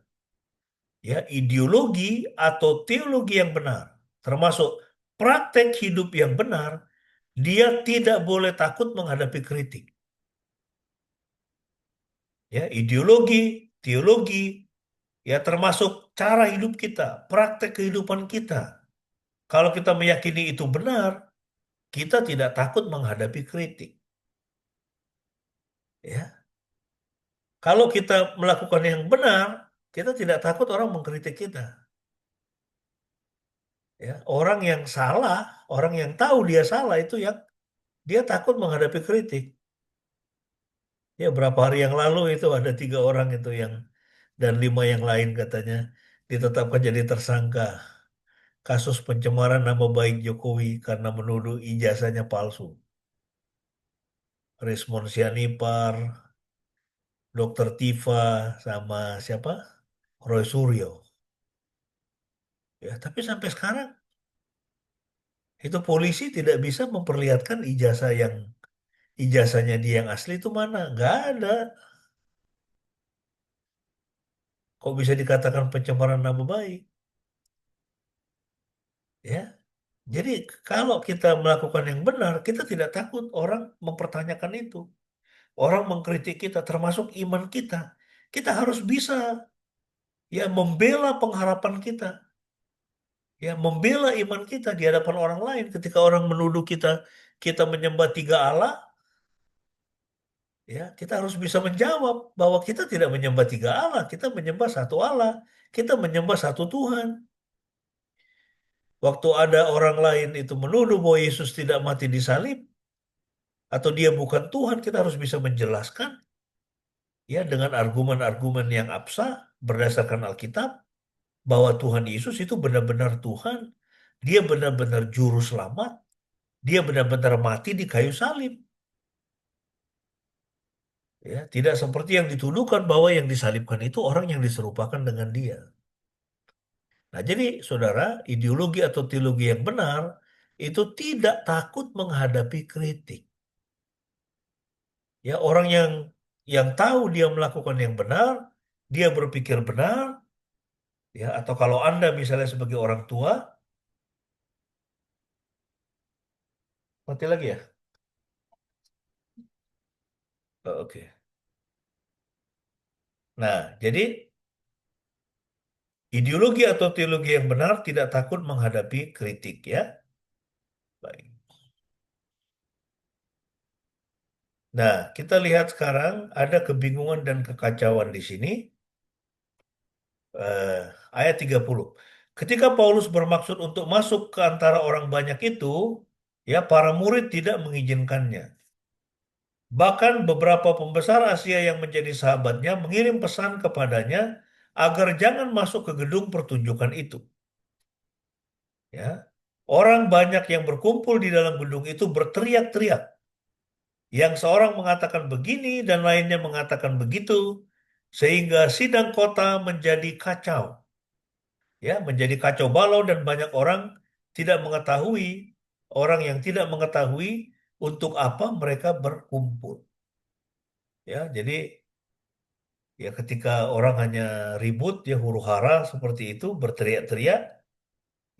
Ya, ideologi atau teologi yang benar, termasuk praktek hidup yang benar, dia tidak boleh takut menghadapi kritik. Ya, ideologi, teologi, ya termasuk cara hidup kita, praktek kehidupan kita. Kalau kita meyakini itu benar, kita tidak takut menghadapi kritik. Ya, kalau kita melakukan yang benar, kita tidak takut orang mengkritik kita. Ya, orang yang salah, orang yang tahu dia salah itu yang dia takut menghadapi kritik. Ya, berapa hari yang lalu itu ada 3 orang itu yang dan 5 yang lain katanya ditetapkan jadi tersangka kasus pencemaran nama baik Jokowi karena menuduh ijazahnya palsu. Rismon Sianipar, Dokter Tifa, sama siapa? Roy Suryo. Ya, tapi sampai sekarang itu polisi tidak bisa memperlihatkan ijazahnya dia yang asli itu mana? Nggak ada. Kok bisa dikatakan pencemaran nama baik? Ya, jadi kalau kita melakukan yang benar, kita tidak takut orang mempertanyakan itu. Orang mengkritik kita, termasuk iman kita. Kita harus bisa ya membela pengharapan kita. Ya, membela iman kita di hadapan orang lain ketika orang menuduh kita menyembah 3 Allah, ya, kita harus bisa menjawab bahwa kita tidak menyembah 3 Allah, kita menyembah satu Allah, kita menyembah satu Tuhan. Waktu ada orang lain itu menuduh bahwa Yesus tidak mati di salib atau dia bukan Tuhan, kita harus bisa menjelaskan ya dengan argumen-argumen yang absah berdasarkan Alkitab bahwa Tuhan Yesus itu benar-benar Tuhan, dia benar-benar juru selamat, Dia benar-benar mati di kayu salib. Ya, tidak seperti yang dituduhkan bahwa yang disalibkan itu orang yang diserupakan dengan dia. Nah, jadi saudara, ideologi atau teologi yang benar itu tidak takut menghadapi kritik. Ya, orang yang tahu dia melakukan yang benar, dia berpikir benar, ya, atau kalau Anda misalnya sebagai orang tua, mati lagi ya? Oh, oke. Nah, jadi ideologi atau teologi yang benar tidak takut menghadapi kritik, ya. Baik. Nah, kita lihat sekarang ada kebingungan dan kekacauan di sini. Eh, ayat 30. Ketika Paulus bermaksud untuk masuk ke antara orang banyak itu, ya para murid tidak mengizinkannya. Bahkan beberapa pembesar Asia yang menjadi sahabatnya mengirim pesan kepadanya agar jangan masuk ke gedung pertunjukan itu. Ya, orang banyak yang berkumpul di dalam gedung itu berteriak-teriak. Yang seorang mengatakan begini dan lainnya mengatakan begitu, sehingga sidang kota menjadi kacau. Ya, menjadi kacau balau dan banyak orang tidak mengetahui, orang yang tidak mengetahui untuk apa mereka berkumpul. Ya, jadi ya ketika orang hanya ribut, ya huru-hara seperti itu, berteriak-teriak,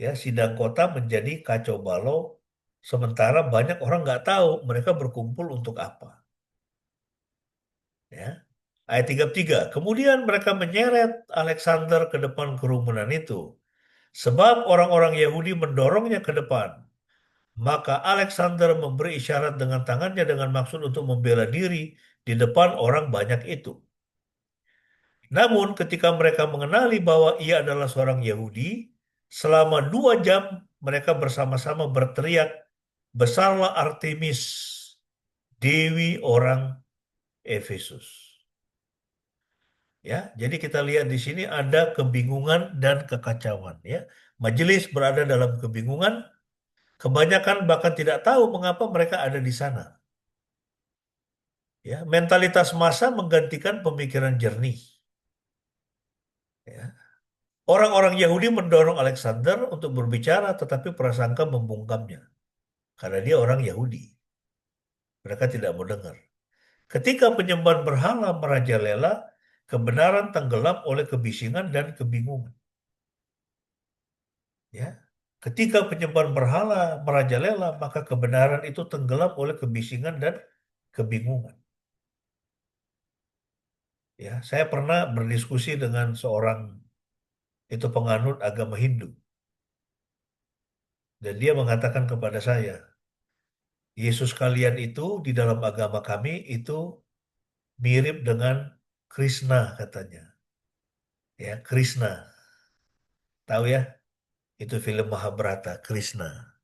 ya sidang kota menjadi kacau balau, sementara banyak orang nggak tahu mereka berkumpul untuk apa. Ya. Ayat 33. Kemudian mereka menyeret Alexander ke depan kerumunan itu. Sebab orang-orang Yahudi mendorongnya ke depan. Maka Alexander memberi isyarat dengan tangannya dengan maksud untuk membela diri di depan orang banyak itu. Namun ketika mereka mengenali bahwa ia adalah seorang Yahudi, selama 2 jam mereka bersama-sama berteriak, "Besarlah Artemis, dewi orang Efesus." Ya, jadi kita lihat di sini ada kebingungan dan kekacauan. Ya, majelis berada dalam kebingungan. Kebanyakan bahkan tidak tahu mengapa mereka ada di sana. Ya, mentalitas massa menggantikan pemikiran jernih. Ya. Orang-orang Yahudi mendorong Alexander untuk berbicara, tetapi prasangka membungkamnya karena dia orang Yahudi. Mereka tidak mau dengar. Ketika penyembahan berhala merajalela, kebenaran tenggelam oleh kebisingan dan kebingungan. Ya, ketika penyembahan berhala merajalela, maka kebenaran itu tenggelam oleh kebisingan dan kebingungan. Ya, saya pernah berdiskusi dengan seorang itu penganut agama Hindu. Dan dia mengatakan kepada saya, Yesus kalian itu di dalam agama kami itu mirip dengan Krishna katanya. Ya, Krishna. Tahu ya? Itu film Mahabharata, Krishna.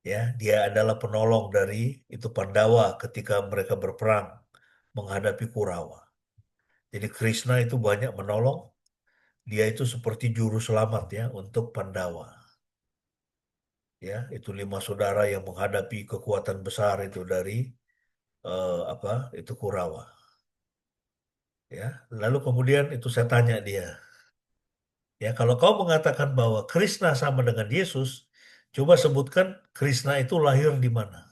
Ya, dia adalah penolong dari itu Pandawa ketika mereka berperang menghadapi Kurawa. Jadi Krishna itu banyak menolong. Dia itu seperti juru selamat ya untuk Pandawa. Ya, itu 5 saudara yang menghadapi kekuatan besar itu dari apa? Itu Kurawa. Ya, lalu kemudian itu saya tanya dia, ya kalau kau mengatakan bahwa Krishna sama dengan Yesus, coba sebutkan Krishna itu lahir di mana?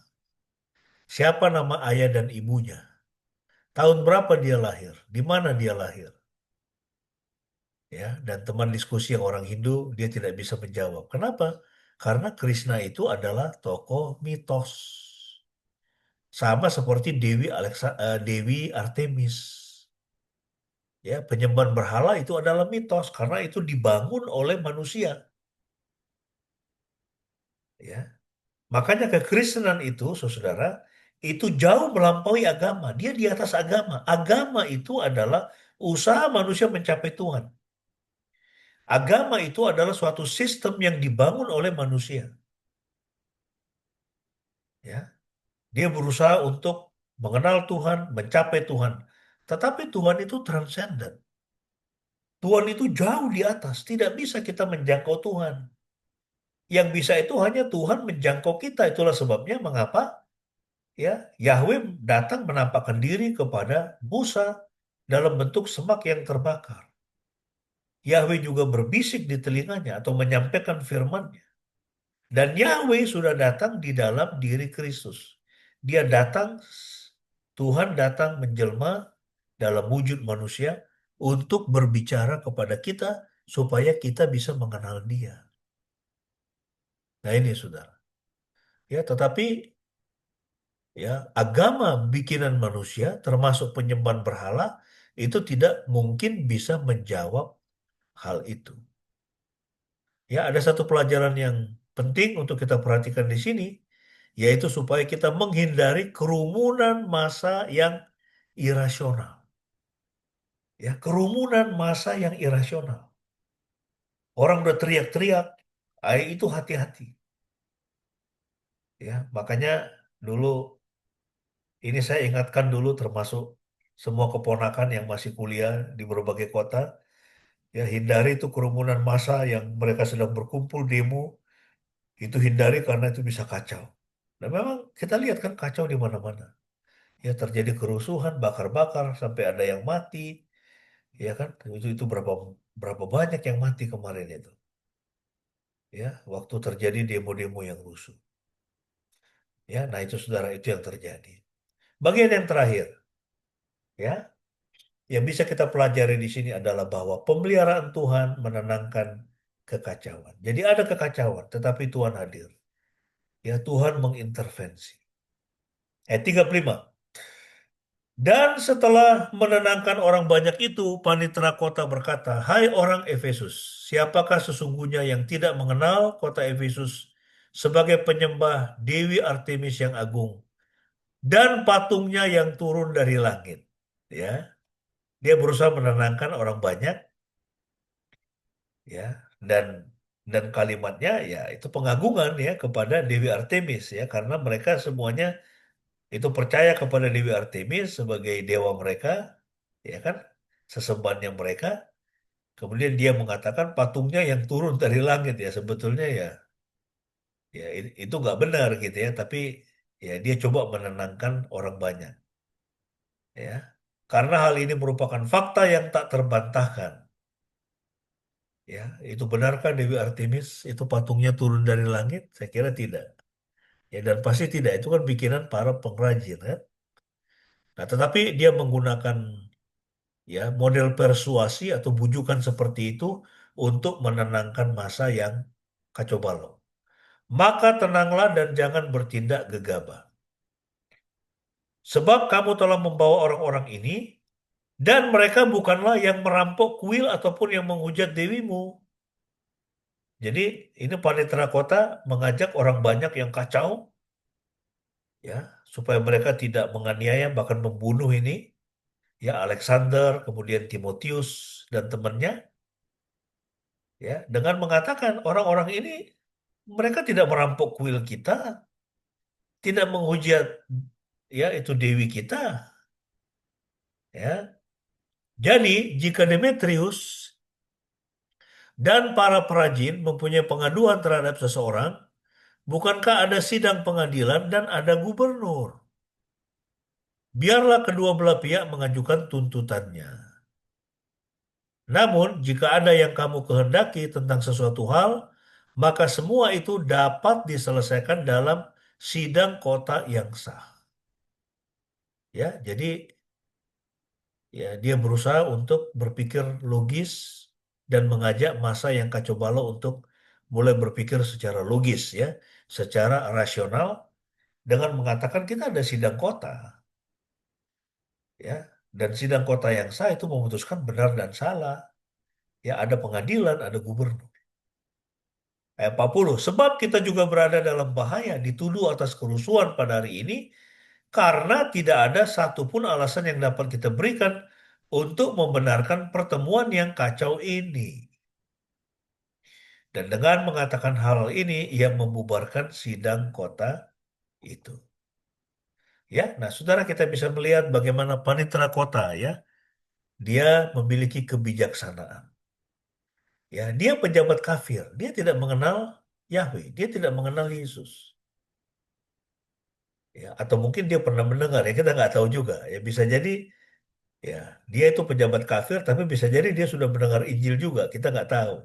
Siapa nama ayah dan ibunya? Tahun berapa dia lahir? Di mana dia lahir? Ya, dan teman diskusi yang orang Hindu dia tidak bisa menjawab. Kenapa? Karena Krishna itu adalah tokoh mitos. Sama seperti Dewi Artemis. Ya, penyembahan berhala itu adalah mitos karena itu dibangun oleh manusia. Ya, makanya kekristenan itu, saudara, itu jauh melampaui agama. Dia di atas agama. Agama itu adalah usaha manusia mencapai Tuhan. Agama itu adalah suatu sistem yang dibangun oleh manusia. Ya, dia berusaha untuk mengenal Tuhan, mencapai Tuhan. Tetapi Tuhan itu transenden. Tuhan itu jauh di atas, tidak bisa kita menjangkau Tuhan. Yang bisa itu hanya Tuhan menjangkau kita. Itulah sebabnya mengapa ya Yahweh datang menampakkan diri kepada Musa dalam bentuk semak yang terbakar. Yahweh juga berbisik di telinganya atau menyampaikan firman-Nya. Dan Yahweh sudah datang di dalam diri Kristus. Dia datang, Tuhan datang menjelma dalam wujud manusia untuk berbicara kepada kita supaya kita bisa mengenal Dia. Nah ini saudara. Ya, tetapi ya agama bikinan manusia termasuk penyembahan berhala itu tidak mungkin bisa menjawab hal itu. Ya, ada satu pelajaran yang penting untuk kita perhatikan di sini, yaitu supaya kita menghindari kerumunan massa yang irasional. Ya, kerumunan massa yang irasional. Orang udah teriak-teriak, itu hati-hati. Ya, makanya dulu ini saya ingatkan dulu termasuk semua keponakan yang masih kuliah di berbagai kota, ya hindari itu kerumunan massa yang mereka sedang berkumpul demo, itu hindari karena itu bisa kacau. Dan memang kita lihat kan kacau di mana-mana. Ya terjadi kerusuhan, bakar-bakar sampai ada yang mati, ya kan? Itu berapa berapa banyak yang mati kemarin itu. Ya, waktu terjadi demo-demo yang rusuh. Ya, nah itu saudara itu yang terjadi. Bagian yang terakhir, ya, yang bisa kita pelajari di sini adalah bahwa pemeliharaan Tuhan menenangkan kekacauan. Jadi ada kekacauan, tetapi Tuhan hadir. Ya, Tuhan mengintervensi. Ayat 35. Dan setelah menenangkan orang banyak itu, panitera kota berkata, "Hai orang Efesus, siapakah sesungguhnya yang tidak mengenal kota Efesus sebagai penyembah Dewi Artemis yang agung dan patungnya yang turun dari langit?" Ya, dia berusaha menenangkan orang banyak, ya, dan kalimatnya ya itu pengagungan ya kepada Dewi Artemis ya karena mereka semuanya itu percaya kepada Dewi Artemis sebagai dewa mereka, ya kan, sesembahannya mereka. Kemudian dia mengatakan patungnya yang turun dari langit ya sebetulnya ya itu nggak benar gitu ya, tapi ya dia coba menenangkan orang banyak, ya, karena hal ini merupakan fakta yang tak terbantahkan. Ya, itu benarkah Dewi Artemis itu patungnya turun dari langit? Saya kira tidak. Ya, dan pasti tidak. Itu kan bikinan para pengrajin, kan? Nah, tetapi dia menggunakan ya model persuasi atau bujukan seperti itu untuk menenangkan massa yang kacau balau. Maka tenanglah dan jangan bertindak gegabah. Sebab kamu telah membawa orang-orang ini dan mereka bukanlah yang merampok kuil ataupun yang menghujat dewimu. Jadi ini panitera kota mengajak orang banyak yang kacau ya supaya mereka tidak menganiaya bahkan membunuh ini ya Alexander, kemudian Timotius dan temannya ya dengan mengatakan orang-orang ini mereka tidak merampok kuil kita, tidak menghujat ya itu dewi kita ya. Jadi jika Demetrius dan para perajin mempunyai pengaduan terhadap seseorang, bukankah ada sidang pengadilan dan ada gubernur? Biarlah kedua belah pihak mengajukan tuntutannya. Namun, jika ada yang kamu kehendaki tentang sesuatu hal, maka semua itu dapat diselesaikan dalam sidang kota yang sah. Ya, jadi ya dia berusaha untuk berpikir logis dan mengajak massa yang kacau balau untuk mulai berpikir secara logis ya, secara rasional dengan mengatakan kita ada sidang kota ya, dan sidang kota yang sah itu memutuskan benar dan salah. Ya, ada pengadilan, ada gubernur. Ayat 40, sebab kita juga berada dalam bahaya dituduh atas kerusuhan pada hari ini karena tidak ada satupun alasan yang dapat kita berikan untuk membenarkan pertemuan yang kacau ini. Dan dengan mengatakan hal ini, ia membubarkan sidang kota itu. Ya, nah saudara kita bisa melihat bagaimana panitera kota ya, dia memiliki kebijaksanaan. Ya, dia pejabat kafir, dia tidak mengenal Yahweh. Dia tidak mengenal Yesus. Ya, atau mungkin dia pernah mendengar, ya kita nggak tahu juga. Ya bisa jadi ya dia itu pejabat kafir, tapi bisa jadi dia sudah mendengar Injil juga. Kita nggak tahu.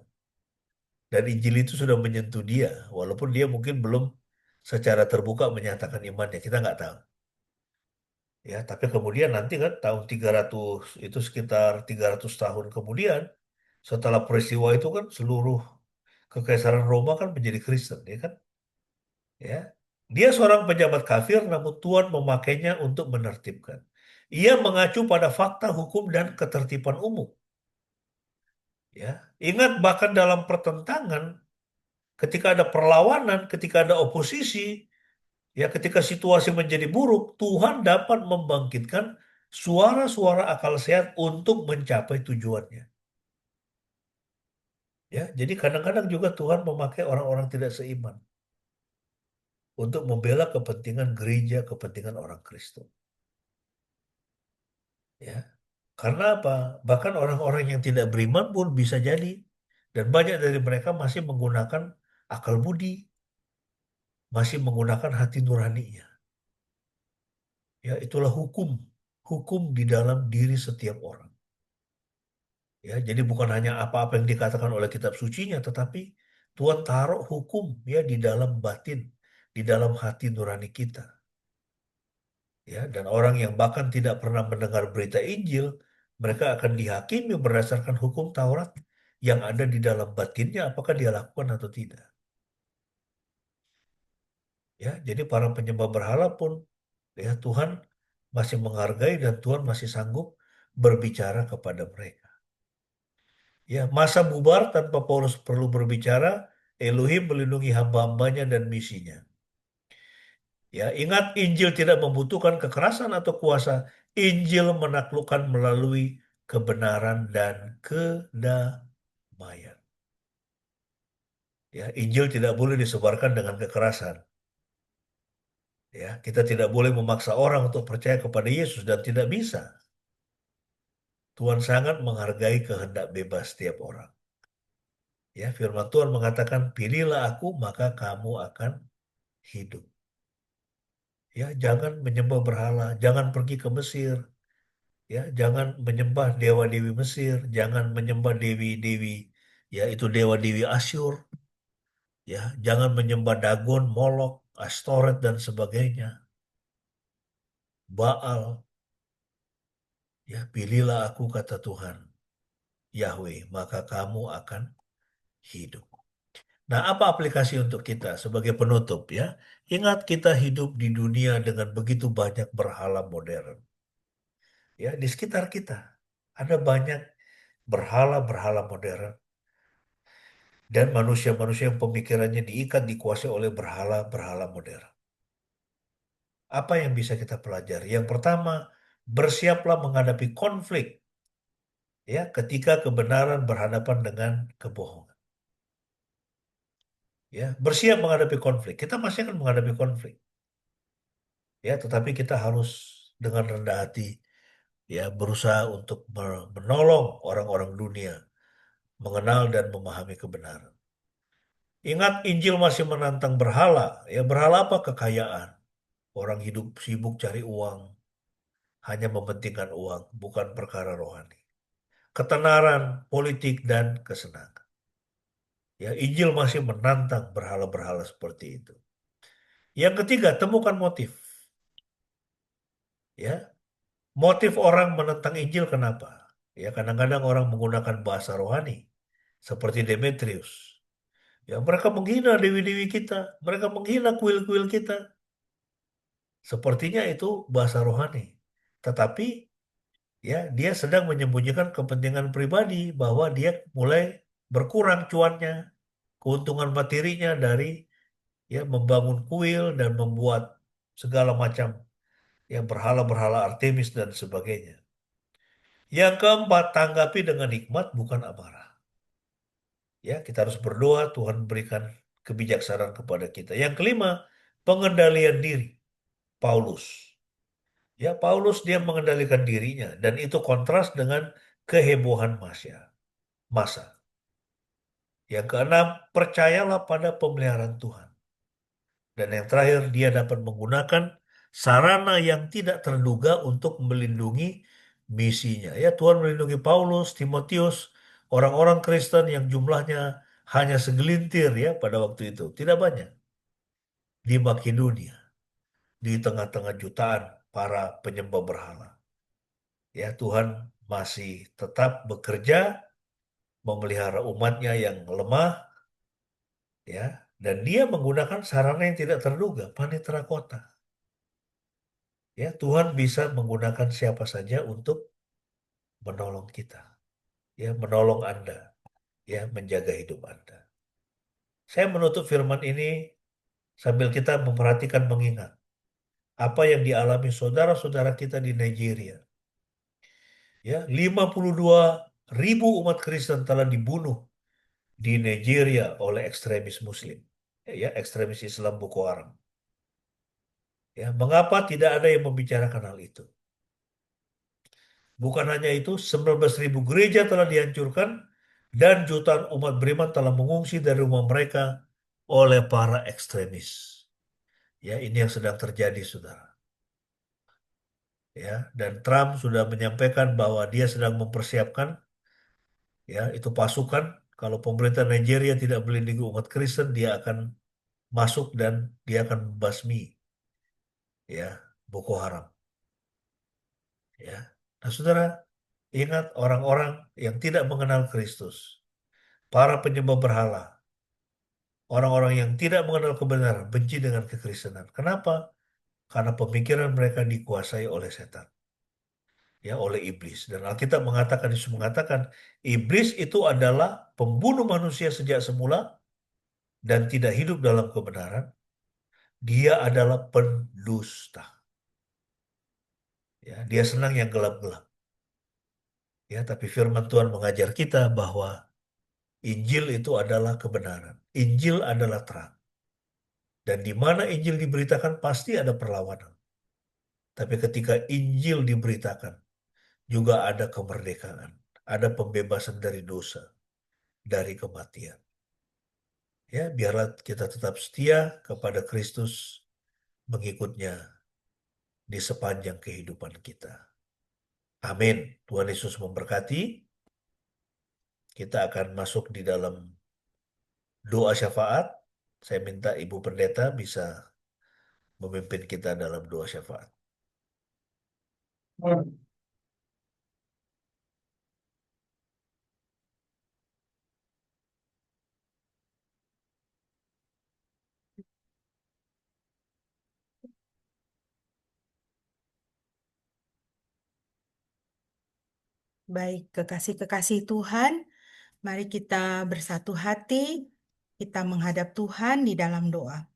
Dan Injil itu sudah menyentuh dia, walaupun dia mungkin belum secara terbuka menyatakan imannya. Kita nggak tahu. Ya, tapi kemudian nanti kan tahun 300 itu sekitar 300 tahun kemudian setelah peristiwa itu kan seluruh kekaisaran Roma kan menjadi Kristen, ya kan? Ya. Dia seorang pejabat kafir namun Tuhan memakainya untuk menertibkan. Ia mengacu pada fakta hukum dan ketertiban umum. Ya. Ingat bahkan dalam pertentangan ketika ada perlawanan, ketika ada oposisi, ya ketika situasi menjadi buruk, Tuhan dapat membangkitkan suara-suara akal sehat untuk mencapai tujuannya. Ya, jadi kadang-kadang juga Tuhan memakai orang-orang tidak seiman untuk membela kepentingan gereja, kepentingan orang Kristen. Ya, karena apa? Bahkan orang-orang yang tidak beriman pun bisa jadi, dan banyak dari mereka masih menggunakan akal budi, masih menggunakan hati nuraninya. Ya, itulah hukum, hukum di dalam diri setiap orang. Ya, jadi bukan hanya apa-apa yang dikatakan oleh kitab sucinya, tetapi Tuhan taruh hukum ya di dalam batin, di dalam hati nurani kita. Ya, dan orang yang bahkan tidak pernah mendengar berita Injil, mereka akan dihakimi berdasarkan hukum Taurat yang ada di dalam batinnya, apakah dia lakukan atau tidak. Ya, jadi para penyembah berhala pun ya Tuhan masih menghargai dan Tuhan masih sanggup berbicara kepada mereka. Ya, masa bubar tanpa Paulus perlu berbicara, Elohim melindungi hamba-hambanya dan misinya. Ya, ingat Injil tidak membutuhkan kekerasan atau kuasa. Injil menaklukkan melalui kebenaran dan kedamaian. Ya, Injil tidak boleh disebarkan dengan kekerasan. Ya, kita tidak boleh memaksa orang untuk percaya kepada Yesus dan tidak bisa. Tuhan sangat menghargai kehendak bebas setiap orang. Ya, firman Tuhan mengatakan, "Pilihlah aku, maka kamu akan hidup." Ya, jangan menyembah berhala, jangan pergi ke Mesir, ya jangan menyembah dewa-dewi Mesir, jangan menyembah dewi-dewi ya itu dewa-dewi Asyur, ya jangan menyembah Dagon, Molok, Astoret dan sebagainya, Baal. Ya, pilihlah aku kata Tuhan Yahweh, maka kamu akan hidup. Nah, apa aplikasi untuk kita sebagai penutup ya? Ingat kita hidup di dunia dengan begitu banyak berhala modern. Ya, di sekitar kita ada banyak berhala-berhala modern dan manusia-manusia yang pemikirannya diikat, dikuasai oleh berhala-berhala modern. Apa yang bisa kita pelajari? Yang pertama, bersiaplah menghadapi konflik ya ketika kebenaran berhadapan dengan kebohongan. Ya, bersiap menghadapi konflik. Kita masih akan menghadapi konflik. Ya, tetapi kita harus dengan rendah hati ya berusaha untuk menolong orang-orang dunia mengenal dan memahami kebenaran. Ingat Injil masih menantang berhala. Ya, berhala apa? Kekayaan. Orang hidup sibuk cari uang, hanya mementingkan uang, bukan perkara rohani. Ketenaran, politik, dan kesenangan. Ya, Injil masih menantang berhala-berhala seperti itu. Yang ketiga, temukan motif. Ya, motif orang menentang Injil kenapa? Ya, kadang-kadang orang menggunakan bahasa rohani, seperti Demetrius. Ya, mereka menghina dewi-dewi kita, mereka menghina kuil-kuil kita. Sepertinya itu bahasa rohani. Tetapi ya dia sedang menyembunyikan kepentingan pribadi bahwa dia mulai berkurang cuannya, keuntungan materinya dari ya membangun kuil dan membuat segala macam ya berhala-berhala Artemis dan sebagainya. Yang keempat, tanggapi dengan hikmat bukan amarah. Ya, kita harus berdoa Tuhan berikan kebijaksanaan kepada kita. Yang kelima, pengendalian diri. Paulus. Ya, Paulus dia mengendalikan dirinya dan itu kontras dengan kehebohan masa. Yang keenam, percayalah pada pemeliharaan Tuhan. Dan yang terakhir, dia dapat menggunakan sarana yang tidak terduga untuk melindungi misinya. Ya, Tuhan melindungi Paulus, Timotius, orang-orang Kristen yang jumlahnya hanya segelintir ya pada waktu itu. Tidak banyak. Di Makedonia, di tengah-tengah jutaan para penyembah berhala. Ya, Tuhan masih tetap bekerja memelihara umatnya yang lemah, ya, dan dia menggunakan sarana yang tidak terduga, panitera kota. Ya, Tuhan bisa menggunakan siapa saja untuk menolong kita, ya, menolong Anda, ya, menjaga hidup Anda. Saya menutup firman ini sambil kita memperhatikan mengingat apa yang dialami saudara-saudara kita di Nigeria. Ya, 52.000 umat Kristen telah dibunuh di Nigeria oleh ekstremis Muslim, ya, ekstremis Islam Boko Haram. Ya, mengapa tidak ada yang membicarakan hal itu? Bukan hanya itu, 19.000 gereja telah dihancurkan dan jutaan umat beriman telah mengungsi dari rumah mereka oleh para ekstremis. Ya, ini yang sedang terjadi, saudara. Ya, dan Trump sudah menyampaikan bahwa dia sedang mempersiapkan, ya, itu pasukan. Kalau pemerintah Nigeria tidak melindungi umat Kristen, dia akan masuk dan dia akan membasmi, ya, Boko Haram. Ya, nah, saudara, ingat orang-orang yang tidak mengenal Kristus, para penyembah berhala, orang-orang yang tidak mengenal kebenaran, benci dengan kekristenan. Kenapa? Karena pemikiran mereka dikuasai oleh setan, ya, oleh iblis. Dan Alkitab mengatakan, Yesus mengatakan, iblis itu adalah pembunuh manusia sejak semula dan tidak hidup dalam kebenaran. Dia adalah pendusta. Ya, dia senang yang gelap-gelap. Ya, tapi firman Tuhan mengajar kita bahwa Injil itu adalah kebenaran. Injil adalah terang. Dan di mana Injil diberitakan pasti ada perlawanan. Tapi ketika Injil diberitakan, juga ada kemerdekaan, ada pembebasan dari dosa, dari kematian. Ya, biarlah kita tetap setia kepada Kristus, mengikutnya di sepanjang kehidupan kita. Amin. Tuhan Yesus memberkati. Kita akan masuk di dalam doa syafaat. Saya minta Ibu Pendeta bisa memimpin kita dalam doa syafaat. Baik, kekasih-kekasih Tuhan, mari kita bersatu hati, kita menghadap Tuhan di dalam doa.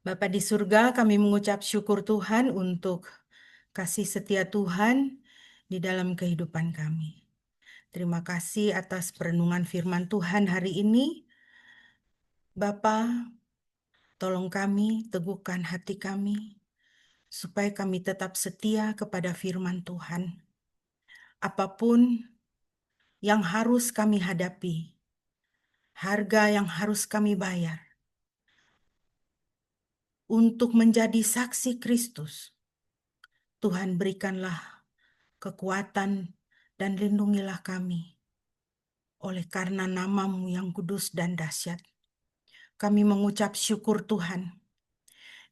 Bapa di surga, kami mengucap syukur Tuhan untuk kasih setia Tuhan di dalam kehidupan kami. Terima kasih atas perenungan firman Tuhan hari ini. Bapa, tolong kami, teguhkan hati kami, supaya kami tetap setia kepada firman Tuhan. Apapun yang harus kami hadapi, harga yang harus kami bayar untuk menjadi saksi Kristus, Tuhan berikanlah kekuatan dan lindungilah kami. Oleh karena nama-Mu yang kudus dan dahsyat, kami mengucap syukur Tuhan.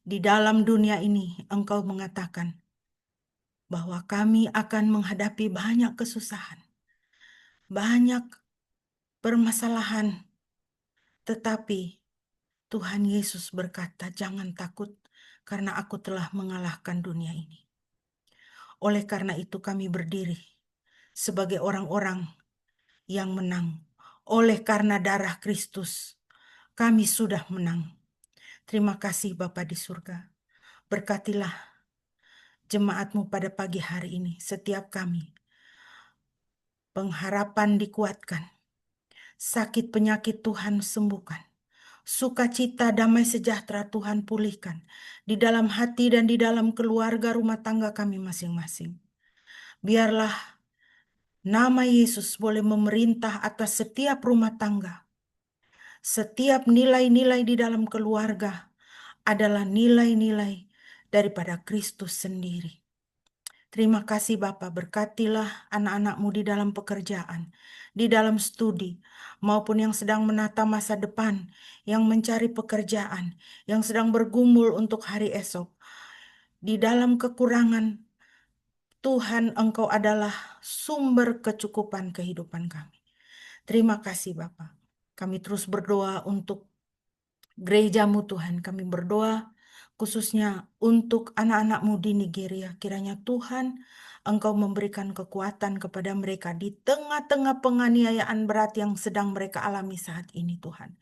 Di dalam dunia ini Engkau mengatakan bahwa kami akan menghadapi banyak kesusahan, banyak permasalahan. Tetapi Tuhan Yesus berkata, jangan takut karena aku telah mengalahkan dunia ini. Oleh karena itu kami berdiri sebagai orang-orang yang menang. Oleh karena darah Kristus, kami sudah menang. Terima kasih Bapa di surga. Berkatilah jemaat-Mu pada pagi hari ini, setiap kami. Pengharapan dikuatkan. Sakit penyakit Tuhan sembuhkan. Sukacita damai sejahtera Tuhan pulihkan. Di dalam hati dan di dalam keluarga rumah tangga kami masing-masing. Biarlah Nama Yesus boleh memerintah atas setiap rumah tangga. Setiap nilai-nilai di dalam keluarga adalah nilai-nilai daripada Kristus sendiri. Terima kasih Bapa, berkatilah anak-anak-Mu di dalam pekerjaan, di dalam studi, maupun yang sedang menata masa depan, yang mencari pekerjaan, yang sedang bergumul untuk hari esok. Di dalam kekurangan, Tuhan, Engkau adalah sumber kecukupan kehidupan kami. Terima kasih Bapa. Kami terus berdoa untuk gereja-Mu Tuhan. Kami berdoa khususnya untuk anak-anak-Mu di Nigeria. Kiranya Tuhan, Engkau memberikan kekuatan kepada mereka di tengah-tengah penganiayaan berat yang sedang mereka alami saat ini Tuhan.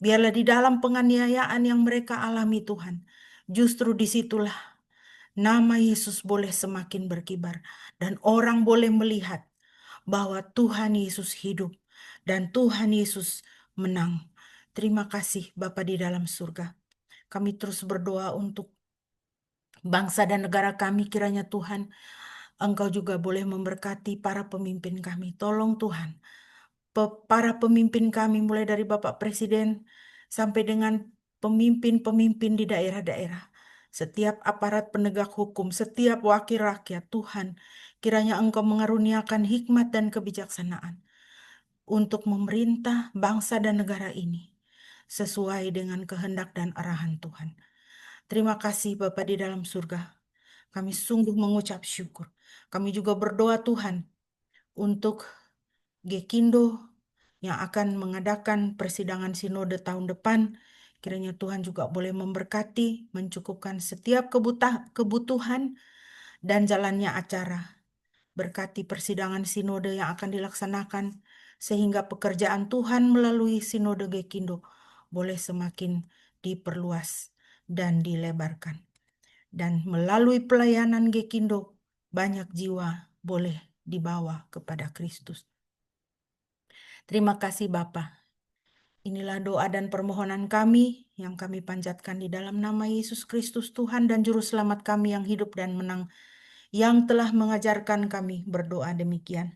Biarlah di dalam penganiayaan yang mereka alami Tuhan, justru disitulah nama Yesus boleh semakin berkibar. Dan orang boleh melihat bahwa Tuhan Yesus hidup dan Tuhan Yesus menang. Terima kasih Bapa di dalam surga. Kami terus berdoa untuk bangsa dan negara kami. Kiranya Tuhan, Engkau juga boleh memberkati para pemimpin kami. Tolong Tuhan, para pemimpin kami mulai dari Bapak Presiden sampai dengan pemimpin-pemimpin di daerah-daerah. Setiap aparat penegak hukum, setiap wakil rakyat, Tuhan, kiranya Engkau mengaruniakan hikmat dan kebijaksanaan untuk memerintah bangsa dan negara ini sesuai dengan kehendak dan arahan Tuhan. Terima kasih Bapa di dalam surga. Kami sungguh mengucap syukur. Kami juga berdoa Tuhan untuk Gekindo yang akan mengadakan persidangan sinode tahun depan. Kiranya Tuhan juga boleh memberkati, mencukupkan setiap kebutuhan dan jalannya acara. Berkati persidangan sinode yang akan dilaksanakan, sehingga pekerjaan Tuhan melalui sinode Gekindo boleh semakin diperluas dan dilebarkan. Dan melalui pelayanan Gekindo, banyak jiwa boleh dibawa kepada Kristus. Terima kasih Bapa. Inilah doa dan permohonan kami yang kami panjatkan di dalam nama Yesus Kristus Tuhan dan Juru Selamat kami yang hidup dan menang, yang telah mengajarkan kami berdoa demikian.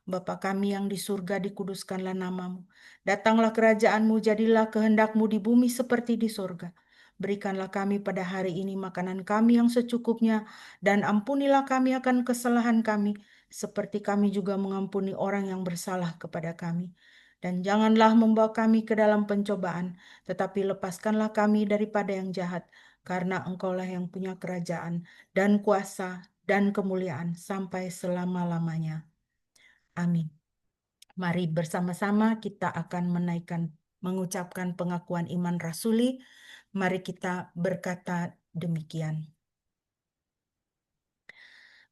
Bapa kami yang di surga, dikuduskanlah namamu. Datanglah kerajaan-Mu, jadilah kehendak-Mu di bumi seperti di surga. Berikanlah kami pada hari ini makanan kami yang secukupnya, dan ampunilah kami akan kesalahan kami, seperti kami juga mengampuni orang yang bersalah kepada kami. Dan janganlah membawa kami ke dalam pencobaan, tetapi lepaskanlah kami daripada yang jahat, karena Engkaulah yang punya kerajaan, dan kuasa, dan kemuliaan, sampai selama-lamanya. Amin. Mari bersama-sama kita akan mengucapkan pengakuan iman rasuli. Mari kita berkata demikian.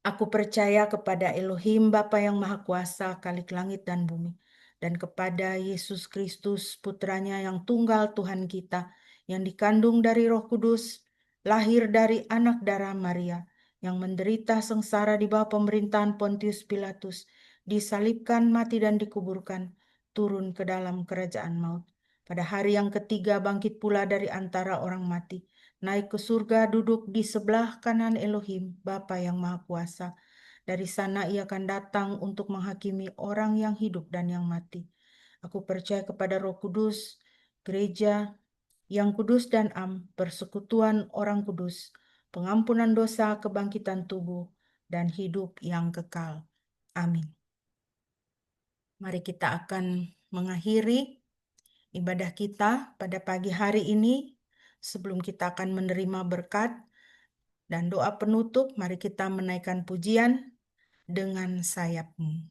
Aku percaya kepada Elohim Bapa yang Maha Kuasa, Khalik langit dan bumi, dan kepada Yesus Kristus, Putranya yang tunggal Tuhan kita, yang dikandung dari Roh Kudus, lahir dari anak darah Maria, yang menderita sengsara di bawah pemerintahan Pontius Pilatus, disalibkan, mati dan dikuburkan, turun ke dalam kerajaan maut. Pada hari yang ketiga bangkit pula dari antara orang mati, naik ke surga, duduk di sebelah kanan Elohim, Bapa yang Maha Kuasa. Dari sana ia akan datang untuk menghakimi orang yang hidup dan yang mati. Aku percaya kepada Roh Kudus, gereja yang kudus dan persekutuan orang kudus, pengampunan dosa, kebangkitan tubuh, dan hidup yang kekal. Amin. Mari kita akan mengakhiri ibadah kita pada pagi hari ini. Sebelum kita akan menerima berkat dan doa penutup, mari kita menaikkan pujian dengan sayap-Mu.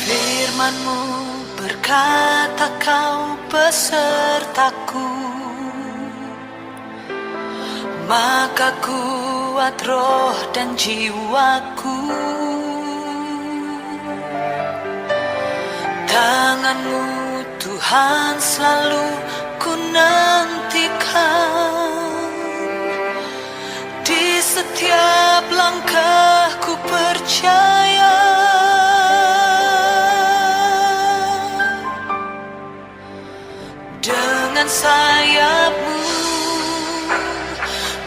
Firman-Mu berkata Kau besertaku, maka kuat roh dan jiwaku. Tangan-Mu Tuhan selalu ku nantikan, setiap langkahku percaya dengan sayapmu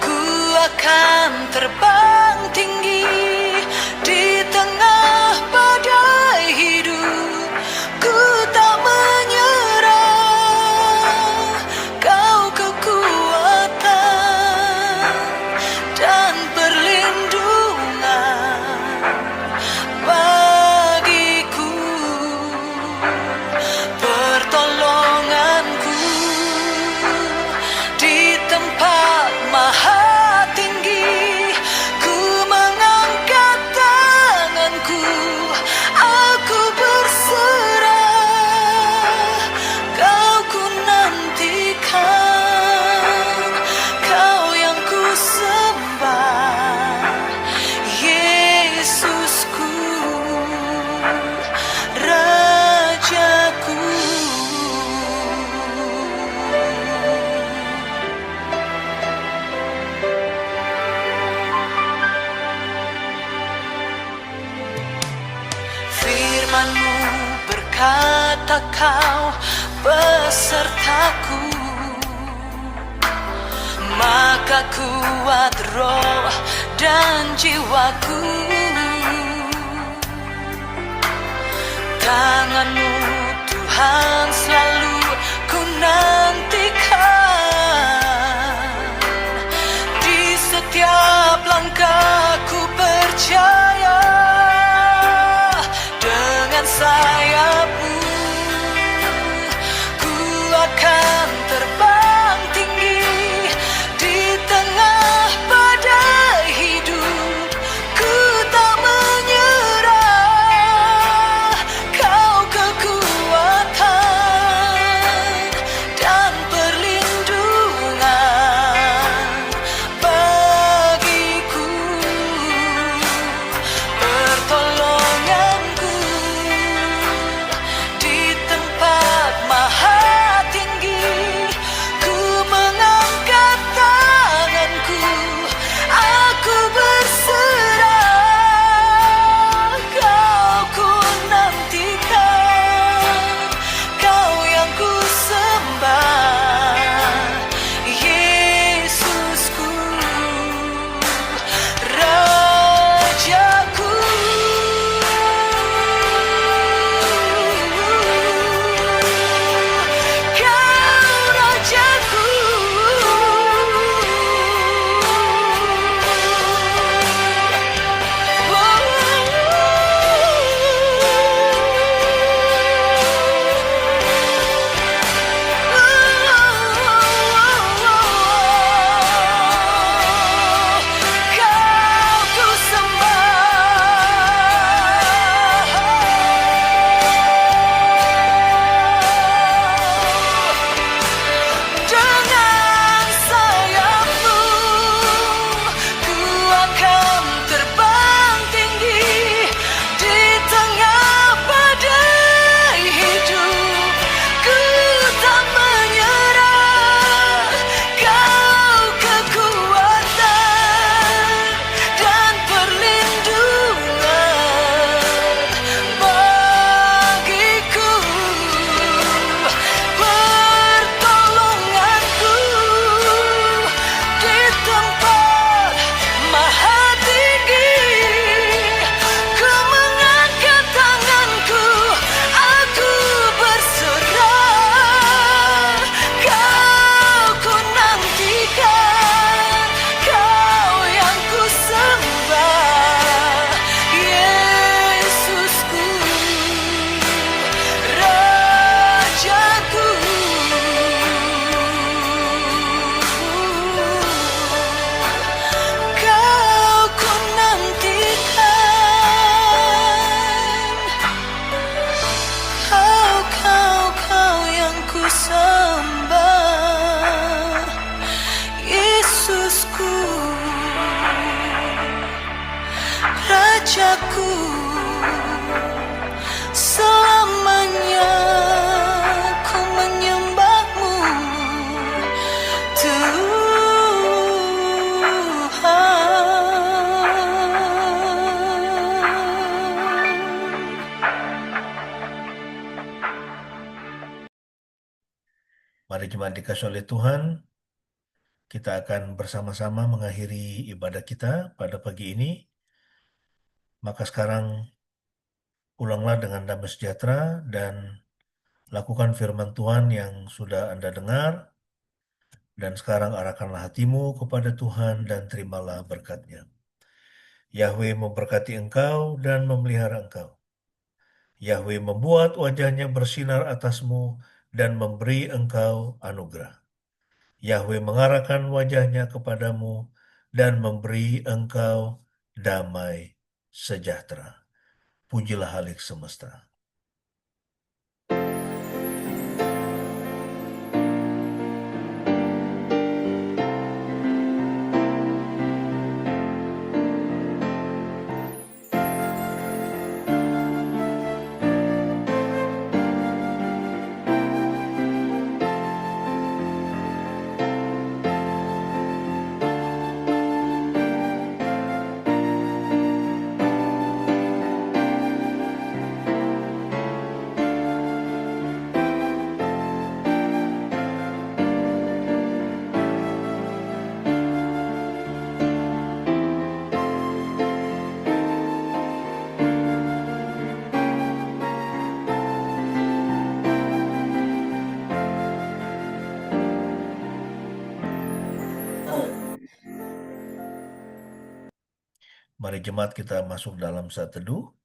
ku akan terbang tinggi di tengah badai hidup. Ku tak menyerah, kau kekuatan dan perlindungan bagiku, pertolonganku di tempat maha tinggi. Ku mengangkat tanganku, aku berserah, kau ku nantikan, kau yang ku sembah, Yesusku, Rajaku. Firman-Mu berkata kau besertaku, maka kuat roh dan jiwaku. Tangan-Mu Tuhan selalu ku nantikan, di setiap langkahku percaya dengan sayap-Mu ku akan terbang tinggi di tengah badai hidup. Ku tak menyerah, kau kekuatan dan perlindungan bagiku, pertolonganku di tempat maha tinggi. Ku mengangkat tanganku, aku berserah, kau ku nantikan, kau yang ku sembah, Yesusku, Rajaku. Kau Rajaku. Kau ku sembah. Dengan sayap-Mu ku akan terbang tinggi di tengah badai hidup. Ku tak menyerah, kau kekuatan dan perlindungan bagiku, pertolonganku di tempat maha tinggi. Ku mengangkat tanganku, aku berserah, kau ku nantikan, kau yang ku sembah, Yesusku, Rajaku. Kau ku nantikan, kau yang ku sembah, Yesusku, Rajaku. Selamanya ku menyembah-Mu, Tuhan. jemaat dikasih oleh Tuhan, kita akan bersama-sama mengakhiri ibadah kita pada pagi ini. Maka sekarang pulanglah dengan damai sejahtera dan lakukan firman Tuhan yang sudah Anda dengar. Dan sekarang arahkanlah hatimu kepada Tuhan dan terimalah berkat-Nya. Yahweh memberkati engkau dan memelihara engkau. Yahweh membuat wajahnya bersinar atasmu dan memberi engkau anugerah. Yahweh mengarahkan wajahnya kepadamu dan memberi engkau damai sejahtera. Pujilah Halik semesta. Mari jemaat kita masuk dalam saat teduh.